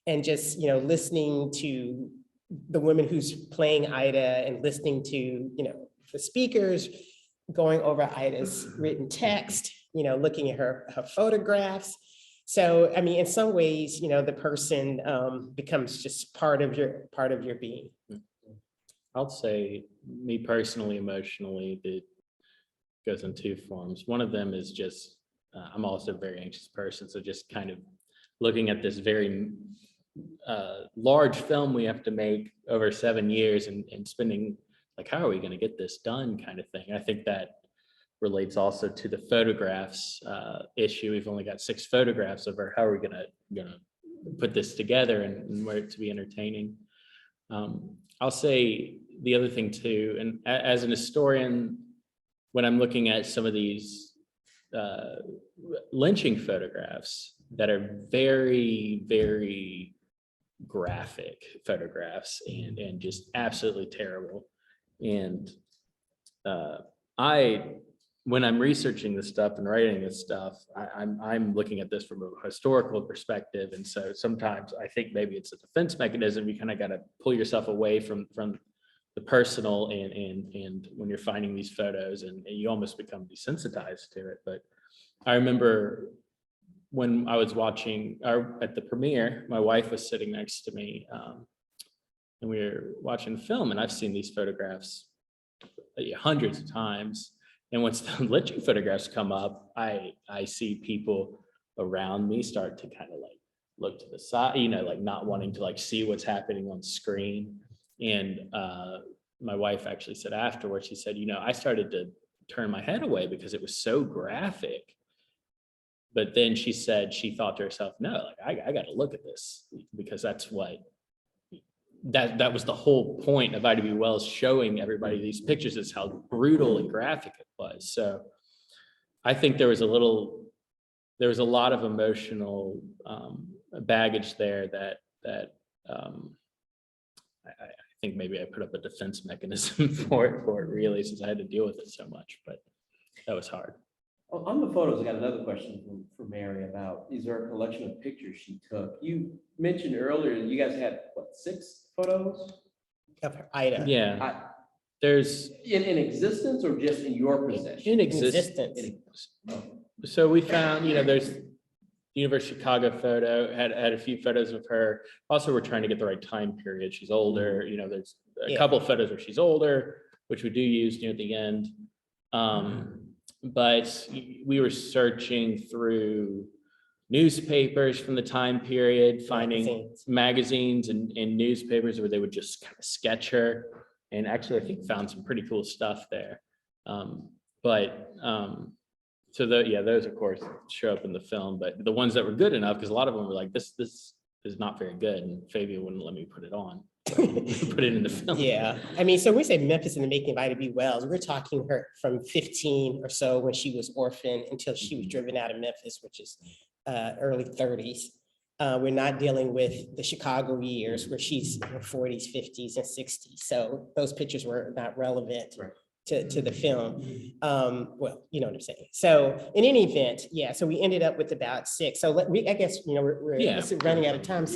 and just, you know, listening to the woman who's playing Ida and listening to, you know, the speakers, going over Ida's written text, you know, looking at her photographs. So, I mean, in some ways, you know, the person becomes just part of your being. I'll say, me personally, emotionally, it goes in 2 forms. One of them is just, I'm also a very anxious person. So just kind of looking at this very large film we have to make over 7 years and spending, like, how are we going to get this done kind of thing. I think that relates also to the photographs issue. We've only got 6 photographs of her. How are we going to put this together and where it to be entertaining? I'll say the other thing too, and as an historian, when I'm looking at some of these lynching photographs that are very, very graphic photographs and just absolutely terrible. And when I'm researching this stuff and writing this stuff, I'm looking at this from a historical perspective. And so sometimes I think maybe it's a defense mechanism. You kind of got to pull yourself away from the personal and when you're finding these photos and you almost become desensitized to it. But I remember when I was watching at the premiere, my wife was sitting next to me and we were watching the film, and I've seen these photographs hundreds of times. And once the lynching photographs come up, I see people around me start to kind of like look to the side, like not wanting to like see what's happening on screen. And my wife actually said afterwards, she said, I started to turn my head away because it was so graphic. But then she said she thought to herself, no, like I got to look at this because that's what that was the whole point of Ida B. Wells showing everybody these pictures, is how brutal and graphic it was. So I think there was a lot of emotional baggage there that I think maybe I put up a defense mechanism for it really, since I had to deal with it so much, but that was hard. On the photos, I got another question for Mary about, is there a collection of pictures she took? You mentioned earlier, you guys had, what, 6 photos? Of Ida. Yeah, there's In existence or just in your possession? in existence. So we found, there's the University of Chicago photo, had a few photos of her. Also, we're trying to get the right time period. She's older, there's a couple of photos where she's older, which we do use near the end. But we were searching through newspapers from the time period, finding magazines and newspapers where they would just kind of sketch her. And actually, I think found some pretty cool stuff there. So those of course show up in the film, but the ones that were good enough, because a lot of them were like, this is not very good, and Fabian wouldn't let me put it on. Put it in the film. Yeah, I mean, so when we say Memphis in the making of Ida B. Wells, we're talking her from 15 or so when she was orphaned until she was driven out of Memphis, which is early 30s. We're not dealing with the Chicago years where she's in her 40s, 50s, and 60s. So those pictures were not relevant to the film. Well, you know what I'm saying. So in any event, so we ended up with about 6. So I guess, we're running out of time.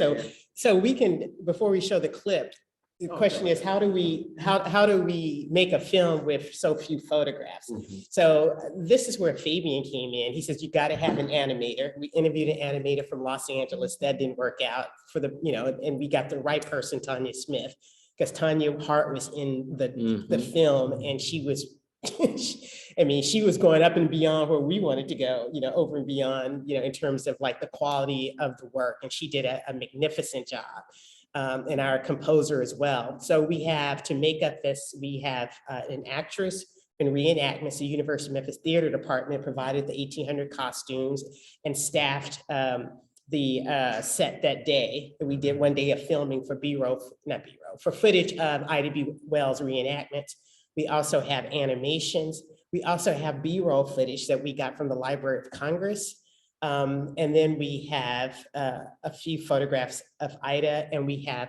So we can, before we show the clip, the question is, how do we make a film with so few photographs? So this is where Fabian came in. He says, you got to have an animator. We interviewed an animator from Los Angeles. That didn't work out for and we got the right person, Tanya Smith, because Tanya Hart was in the film, and she was, she was going up and beyond where we wanted to go, over and beyond, in terms of like the quality of the work. And she did a magnificent job. And our composer as well. So we have, to make up this, we have an actress in reenactments. The University of Memphis Theater Department provided the 1800 costumes and staffed the set that day. We did one day of filming for for footage of Ida B. Wells reenactments. We also have animations. We also have B-roll footage that we got from the Library of Congress. And then we have a few photographs of Ida, and we have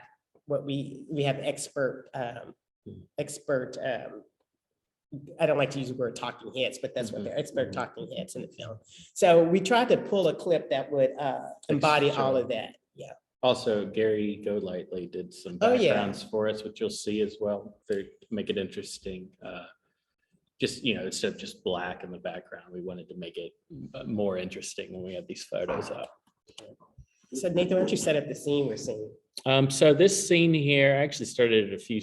expert, I don't like to use the word talking heads, but that's what they're, expert talking heads in the film. So we tried to pull a clip that would embody all of that. Yeah. Also, Gary Golightly did some backgrounds for us, which you'll see as well, to make it interesting. Just, instead of just black in the background, we wanted to make it more interesting when we had these photos up. So Nathan, why don't you set up the scene we're seeing? So this scene here, I actually started it a few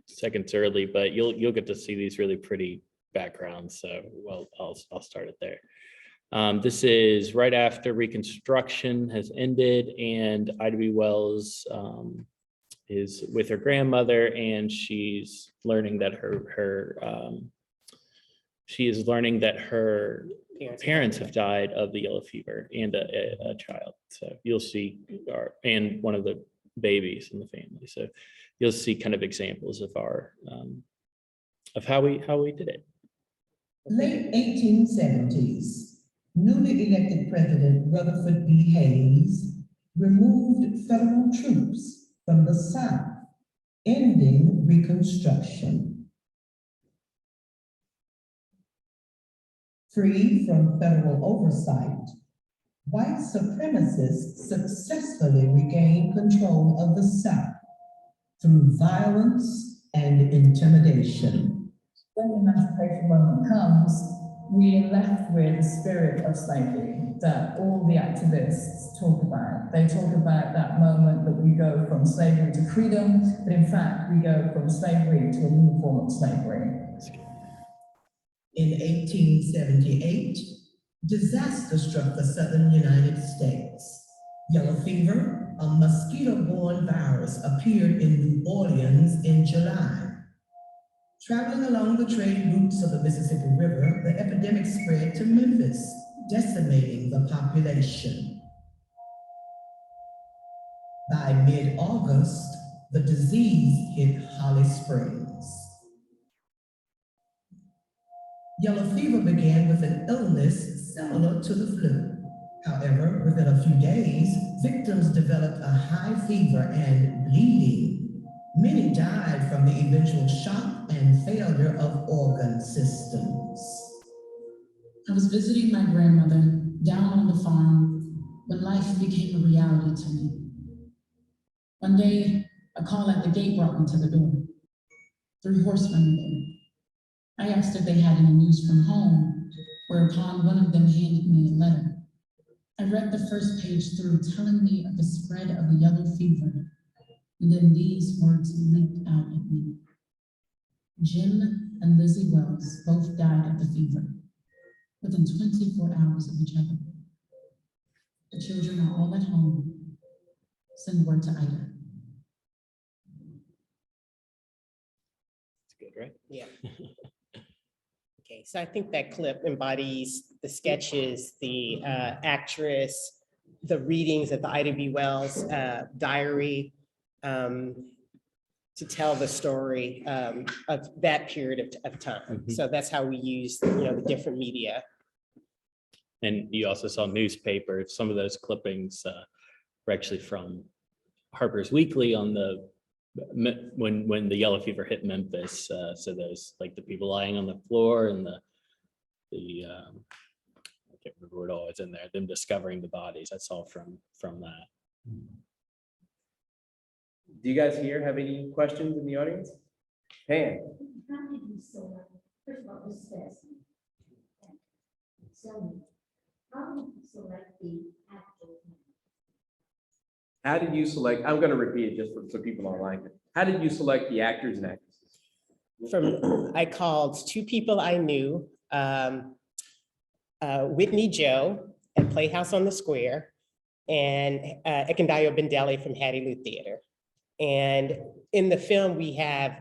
seconds early, but you'll get to see these really pretty backgrounds. So, well, I'll start it there. This is right after Reconstruction has ended, and Ida B. Wells is with her grandmother, and she's learning that her parents have died of the yellow fever, and a child. So you'll see, and one of the babies in the family. So you'll see kind of examples of our of how we did it. Late 1870s, Newly elected President Rutherford B. Hayes removed federal troops from the South, ending Reconstruction. Free from federal oversight, white supremacists successfully regained control of the South through violence and intimidation. When the emancipation moment comes, we are left with the spirit of slavery that all the activists talk about. They talk about that moment that we go from slavery to freedom, but in fact, we go from slavery to a new form of slavery. In 1878, disaster struck the southern United States. Yellow fever, a mosquito-borne virus, appeared in New Orleans in July. Traveling along the trade routes of the Mississippi River, the epidemic spread to Memphis, decimating the population. By mid-August, the disease hit Holly Springs. Yellow fever began with an illness similar to the flu. However, within a few days, victims developed a high fever and bleeding. Many died from the eventual shock and failure of organ systems. I was visiting my grandmother down on the farm when life became a reality to me. One day, a call at the gate brought me to the door. 3 horsemen were there. I asked if they had any news from home, whereupon one of them handed me a letter. I read the first page through, telling me of the spread of the yellow fever, and then these words leaped out at me. Jim and Lizzie Wells both died of the fever within 24 hours of each other. The children are all at home. Send word to Ida. It's good, right? Yeah. Okay, so I think that clip embodies the sketches, the actress, the readings of the Ida B. Wells diary to tell the story of that period of time. Mhm. So that's how we use, the different media. And you also saw newspapers. Some of those clippings were actually from Harper's Weekly on the when the yellow fever hit Memphis. So there's like the people lying on the floor and the I can't remember what all is in there. Them discovering the bodies. That's all from that. Do you guys here have any questions in the audience? Pam? How did you select, first of all, this says, tell me, how did you select the actor? How did you select, I'm gonna repeat it just so people online. How did you select the actors and actresses? I called 2 people I knew, Whitney Joe at Playhouse on the Square, and Ekendayo Bendele from Hattie Lou Theater. And in the film, we have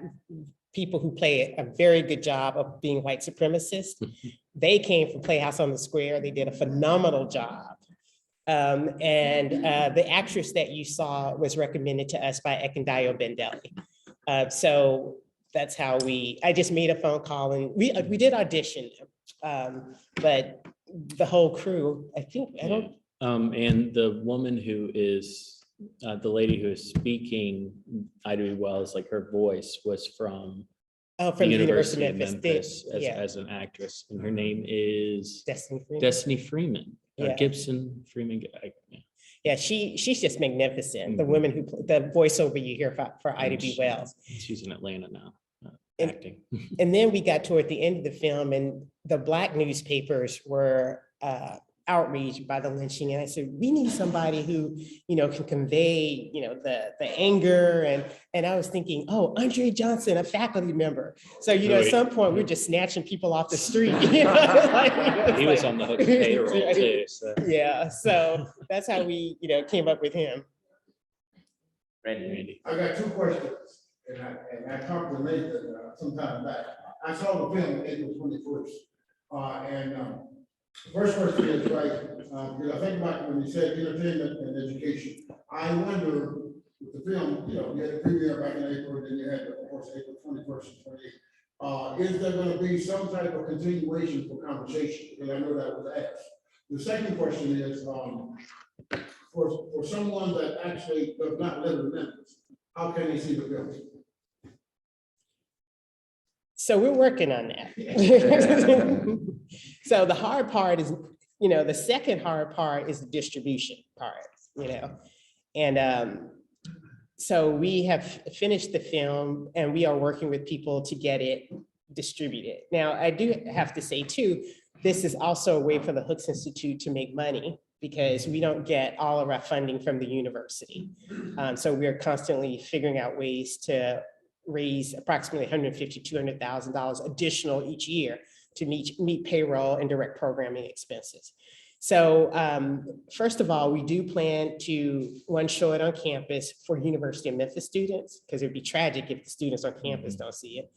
people who play a very good job of being white supremacists. They came from Playhouse on the Square. They did a phenomenal job. The actress that you saw was recommended to us by Ekendayo Bendele. So that's how I just made a phone call and we did audition, but the whole crew, I don't. And the woman who is the lady who is speaking Ida B. Wells, like her voice was from From the University of Memphis yeah. as an actress, and her name is Destiny Freeman. Destiny Freeman. Yeah. Gibson Freeman. Yeah, she's just magnificent. The woman the voiceover you hear for Ida B. Wells. She's in Atlanta now, And- acting. And then we got toward the end of the film and the Black newspapers were outraged by the lynching. And I said, we need somebody who, can convey, the anger. And I was thinking, oh, Andre Johnson, a faculty member. So, at some point, we're just snatching people off the street. He was on the Hooks payroll too. So. Yeah, so that's how we, came up with him. Randy. I got 2 questions, and I talked to Nathan some time back. I saw the film April 21st, first question is because I think about when you said entertainment and education. I wonder with the film, you had the premiere back in April, then you had, of course, April 21st and 28th. Is there going to be some type of continuation for conversation? Because I know that was asked. The second question is, for someone that actually does not live in Memphis, how can they see the film? So we're working on that. So the hard part is, the second hard part is the distribution part, And so we have finished the film and we are working with people to get it distributed. Now, I do have to say too, this is also a way for the Hooks Institute to make money because we don't get all of our funding from the university. So we're constantly figuring out ways to raise approximately $150,000 to $200,000 additional each year to meet payroll and direct programming expenses. So first of all, we do plan to show it on campus for University of Memphis students, because it would be tragic if the students on campus don't see it.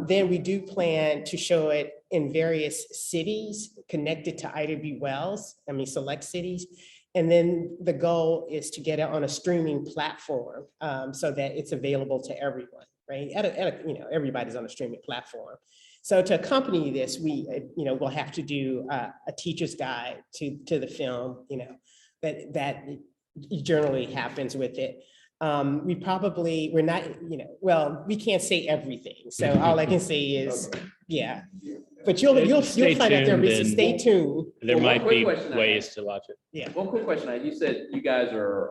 Then we do plan to show it in various cities connected to Ida B. Wells, select cities. And then the goal is to get it on a streaming platform so that it's available to everyone, right? Everybody's on a streaming platform. So to accompany this, we, we'll have to do a teacher's guide to the film, that generally happens with it. We're not, well, we can't say everything. So all I can say is, yeah. But you'll find out there, so stay tuned. There Well, might one quick be question I ways to watch it. Yeah. One quick question. You said you guys are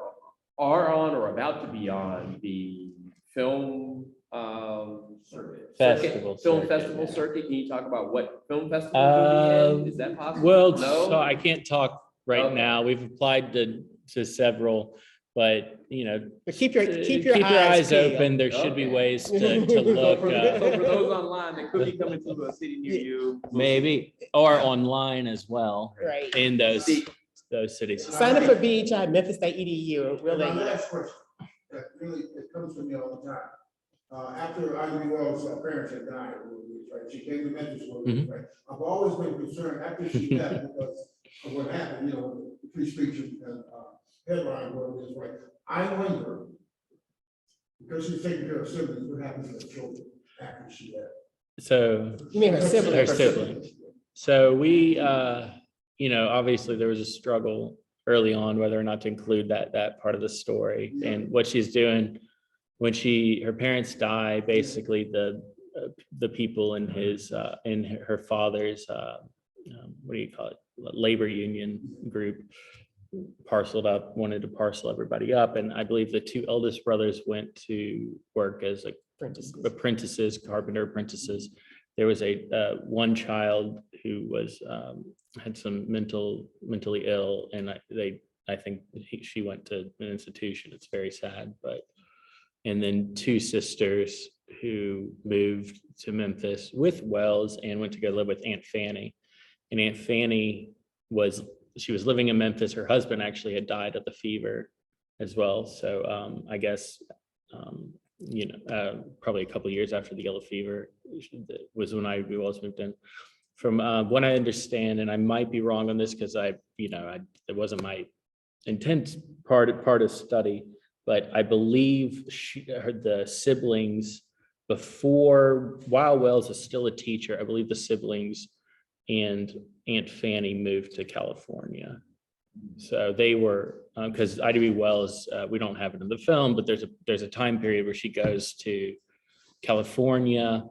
on or about to be on the film Festival film circuit, festival yeah. circuit. Can you talk about what film festival you'll be in? Is that possible? Well, No? so I can't talk right Okay. now. We've applied to several, but But keep your eyes peeled. open. There should be Okay. ways to So look. for those online that could be coming to a city near you. Maybe, or online as well Right. in those cities. Sign up for BHI, memphis.edu. We'll And my let you know. last question, that really, it comes to me all the time. After Ida B. Wells' parents had died, right, she came to Memphis, right? I've always been concerned after she died because of what happened, the free speech and headline was right. I wonder, because she's taking care of siblings, what happens to her children after she died? So You mean her siblings? her siblings. So we, obviously there was a struggle early on whether or not to include that part of the story. And what she's doing when her parents die, basically the people in her father's what do you call it, labor union group wanted to parcel everybody up, and I believe the two eldest brothers went to work as apprentices, carpenter apprentices. There was one child who was had some mentally ill, and I think she went to an institution. It's very sad, and then two sisters who moved to Memphis with Wells and went to go live with Aunt Fanny. And Aunt Fanny was living in Memphis. Her husband actually had died of the fever as well. So I guess, probably a couple of years after the yellow fever was when Ida B. Wells moved in. From what I understand, and I might be wrong on this because it wasn't my intense part of study, but I believe the siblings while Wells was still a teacher, I believe the siblings and Aunt Fanny moved to California. So they were, because Ida B. Wells, we don't have it in the film, but there's a time period where she goes to California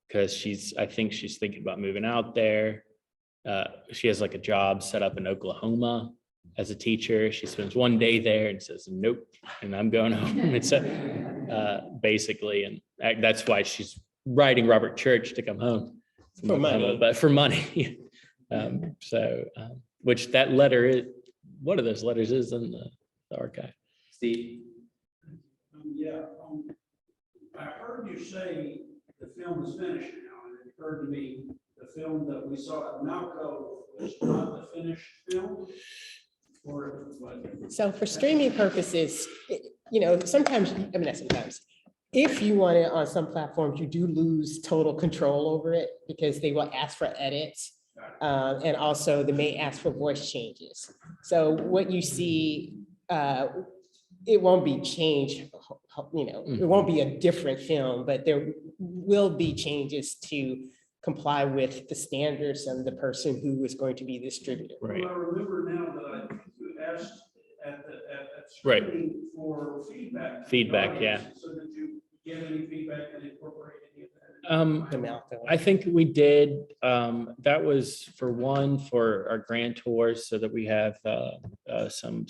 because I think she's thinking about moving out there. She has like a job set up in Oklahoma as a teacher. She spends one day there and says, nope, and I'm going home. And so basically, and that's why she's writing Robert Church to come home. For money. But for money. Which that letter is, one of those letters is in the archive. Steve? I heard you say the film is finished now, and it occurred to me the film that we saw at Malco was not the finished film. So for streaming purposes, sometimes, not sometimes, if you want it on some platforms, you do lose total control over it because they will ask for edits. And also they may ask for voice changes. So what you see, it won't be changed, it won't be a different film, but there will be changes to comply with the standards and the person who is going to be the distributor. Right. Well, I remember now that I asked at Right. screening for feedback. from the Feedback, yeah. audience. So did you get any feedback and incorporate any of that? The Malcolm. I think we did, that was for our grantors, so that we have some,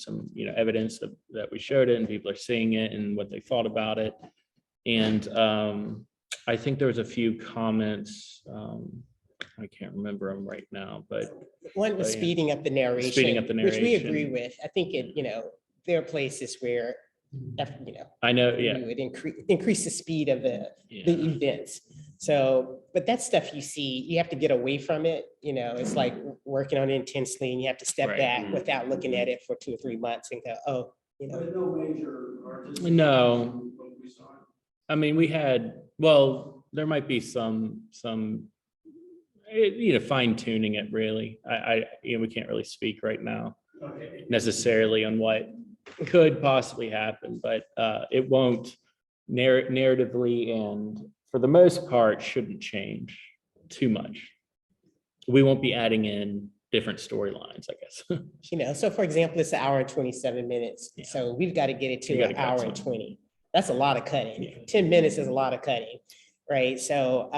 evidence that we showed it and people are seeing it and what they thought about it. And I think there was a few comments, I can't remember them right now, but One was yeah. speeding up the narration. Speeding up the Which we narration. agree with. I think it, there are places where, I know, you yeah. would increase the speed of the Yeah. events. So, but that stuff you see, you have to get away from it. It's like working on it intensely and you have to step Right. back without looking at it for 2 or 3 months and go, oh, But no major artistic. No. focus on it. I mean, there might be some, fine tuning it really. We can't really speak right now Okay. necessarily on what could possibly happen, but it won't narratively and for the most part shouldn't change too much. We won't be adding in different storylines, I guess. So for example, it's 1 hour and 27 minutes. Yeah. So we've got to get it You to gotta 1 cut hour and some. 20. That's a lot of cutting. Yeah. 10 minutes is a lot of cutting, right? So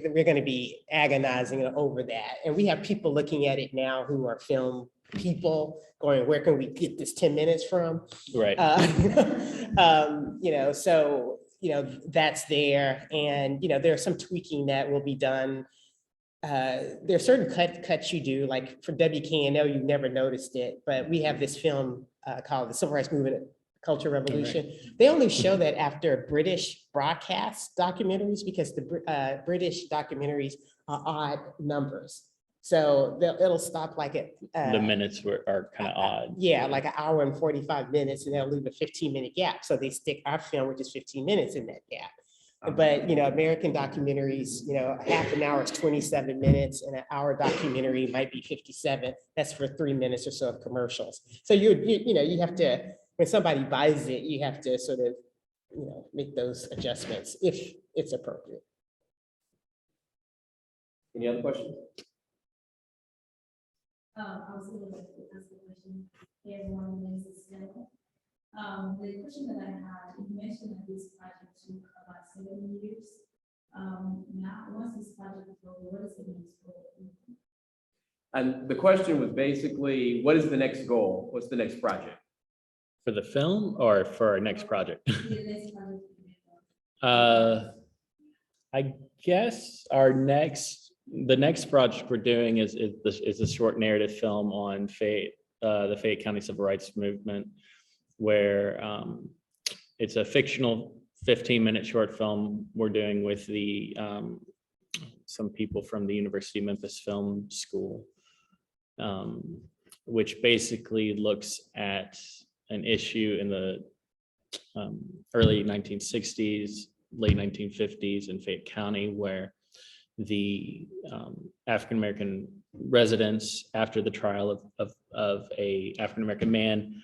we're going to be agonizing over that. And we have people looking at it now who are film people going, where can we get this 10 minutes from? Right. That's there. And, there's some tweaking that will be done. There are certain cuts you do, like for WKNL, you've never noticed it, but we have this film called The Civil Rights Movement Culture Revolution. They only show that after British broadcast documentaries because the British documentaries are odd numbers. So it'll stop like at The minutes are kind of odd. yeah, like 1 hour and 45 minutes, and they'll leave a 15-minute gap. So they stick our film, which is 15 minutes, in that gap. But American documentaries, half an hour is 27 minutes, and an hour documentary might be 57. That's for 3 minutes or so of commercials. So you have to, when somebody buys it, you have to sort of make those adjustments if it's appropriate. Any other questions? I was going to ask a question. Hey, everyone, my name is Nathaniel. The question that I had, you mentioned that this project took about 7 years. Now, once this project is over, what is the next goal? And the question was basically, what is the next goal? What's the next project? For the film or for our next project? The next project. I guess the next project we're doing is a short narrative film on the Fayette County Civil Rights Movement, where it's a fictional 15-minute short film we're doing with some people from the University of Memphis Film School, which basically looks at an issue in the early 1960s, late 1950s in Fayette County, where the African-American residents, after the trial of a African-American man,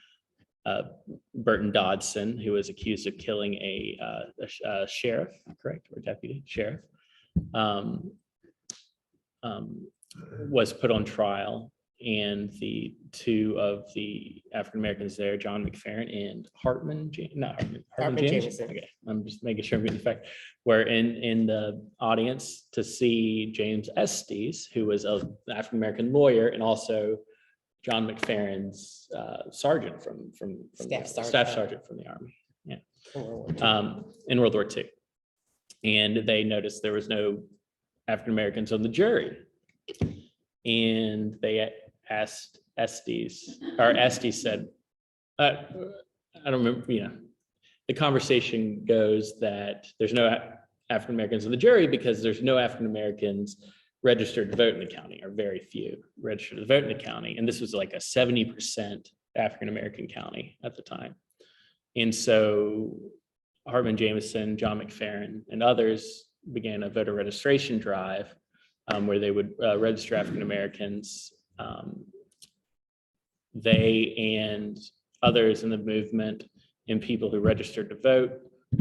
Burton Dodson, who was accused of killing a sheriff, correct, or deputy sheriff, was put on trial. And the two of the African-Americans there, John McFerren and Hartman Jameson. Okay, I'm just making sure I'm getting the fact. Were in the audience to see James Estes, who was an African-American lawyer and also John McFerrin's sergeant from staff sergeant from the Army. Yeah, in World War II. And they noticed there was no African-Americans on the jury. And they asked Estes, or Estes said, I don't remember, the conversation goes that there's no African-Americans in the jury because there's no African-Americans registered to vote in the county, or very few registered to vote in the county. And this was like a 70% African-American county at the time. And so Hartman Jameson, John McFerren, and others began a voter registration drive where they would register African-Americans. They and others in the movement and people who registered to vote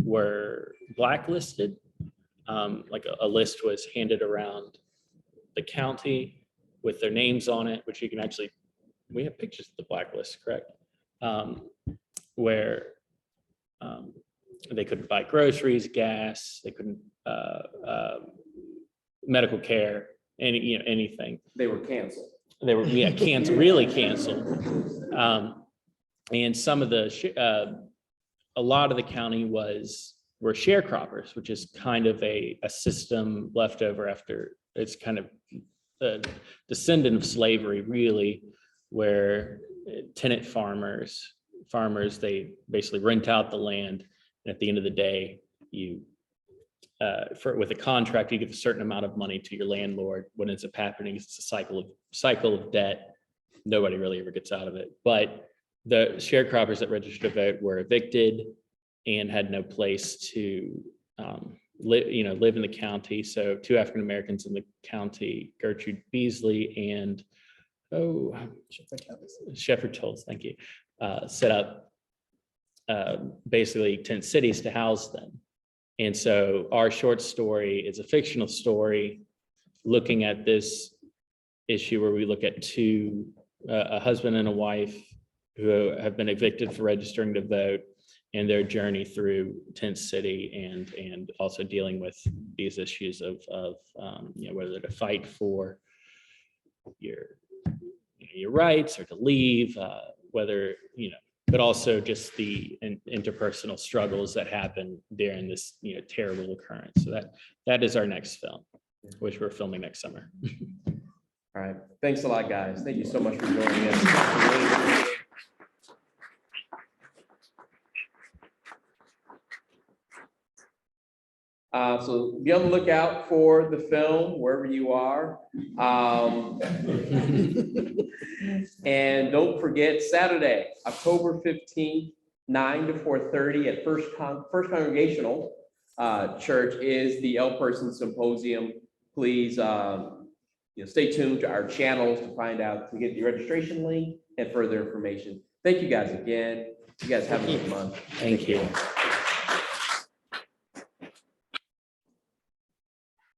were blacklisted like a list was handed around the county with their names on it, which you can actually, we have pictures of the blacklist, correct? Where they couldn't buy groceries, gas, they couldn't, medical care, anything. They were canceled. They were, really canceled. And some of the, a lot of the county were sharecroppers, which is kind of a system left over after, it's kind of the descendant of slavery, really, where tenant farmers, they basically rent out the land. And at the end of the day, you, with a contract, you give a certain amount of money to your landlord. What ends up happening is it's a cycle of debt. Nobody really ever gets out of it. But the sharecroppers that registered to vote were evicted and had no place to live in the county. So 2 African Americans in the county, Gertrude Beasley and Shepherd Tolles, thank you, set up basically tent cities to house them. And so our short story is a fictional story looking at this issue where we look at a husband and a wife who have been evicted for registering to vote and their journey through tent city and also dealing with these issues of whether to fight for your rights or to leave, whether, but also just the interpersonal struggles that happen during this, terrible occurrence. So that is our next film, which we're filming next summer. All right. Thanks a lot, guys. Thank you so much for joining us. So be on the lookout for the film wherever you are. And don't forget Saturday, October 15th, 9 to 4:30 at First Congregational Church is the L Person Symposium. Please stay tuned to our channels to find out, to get the registration link and further information. Thank you guys again. You guys have a good month. Thank you.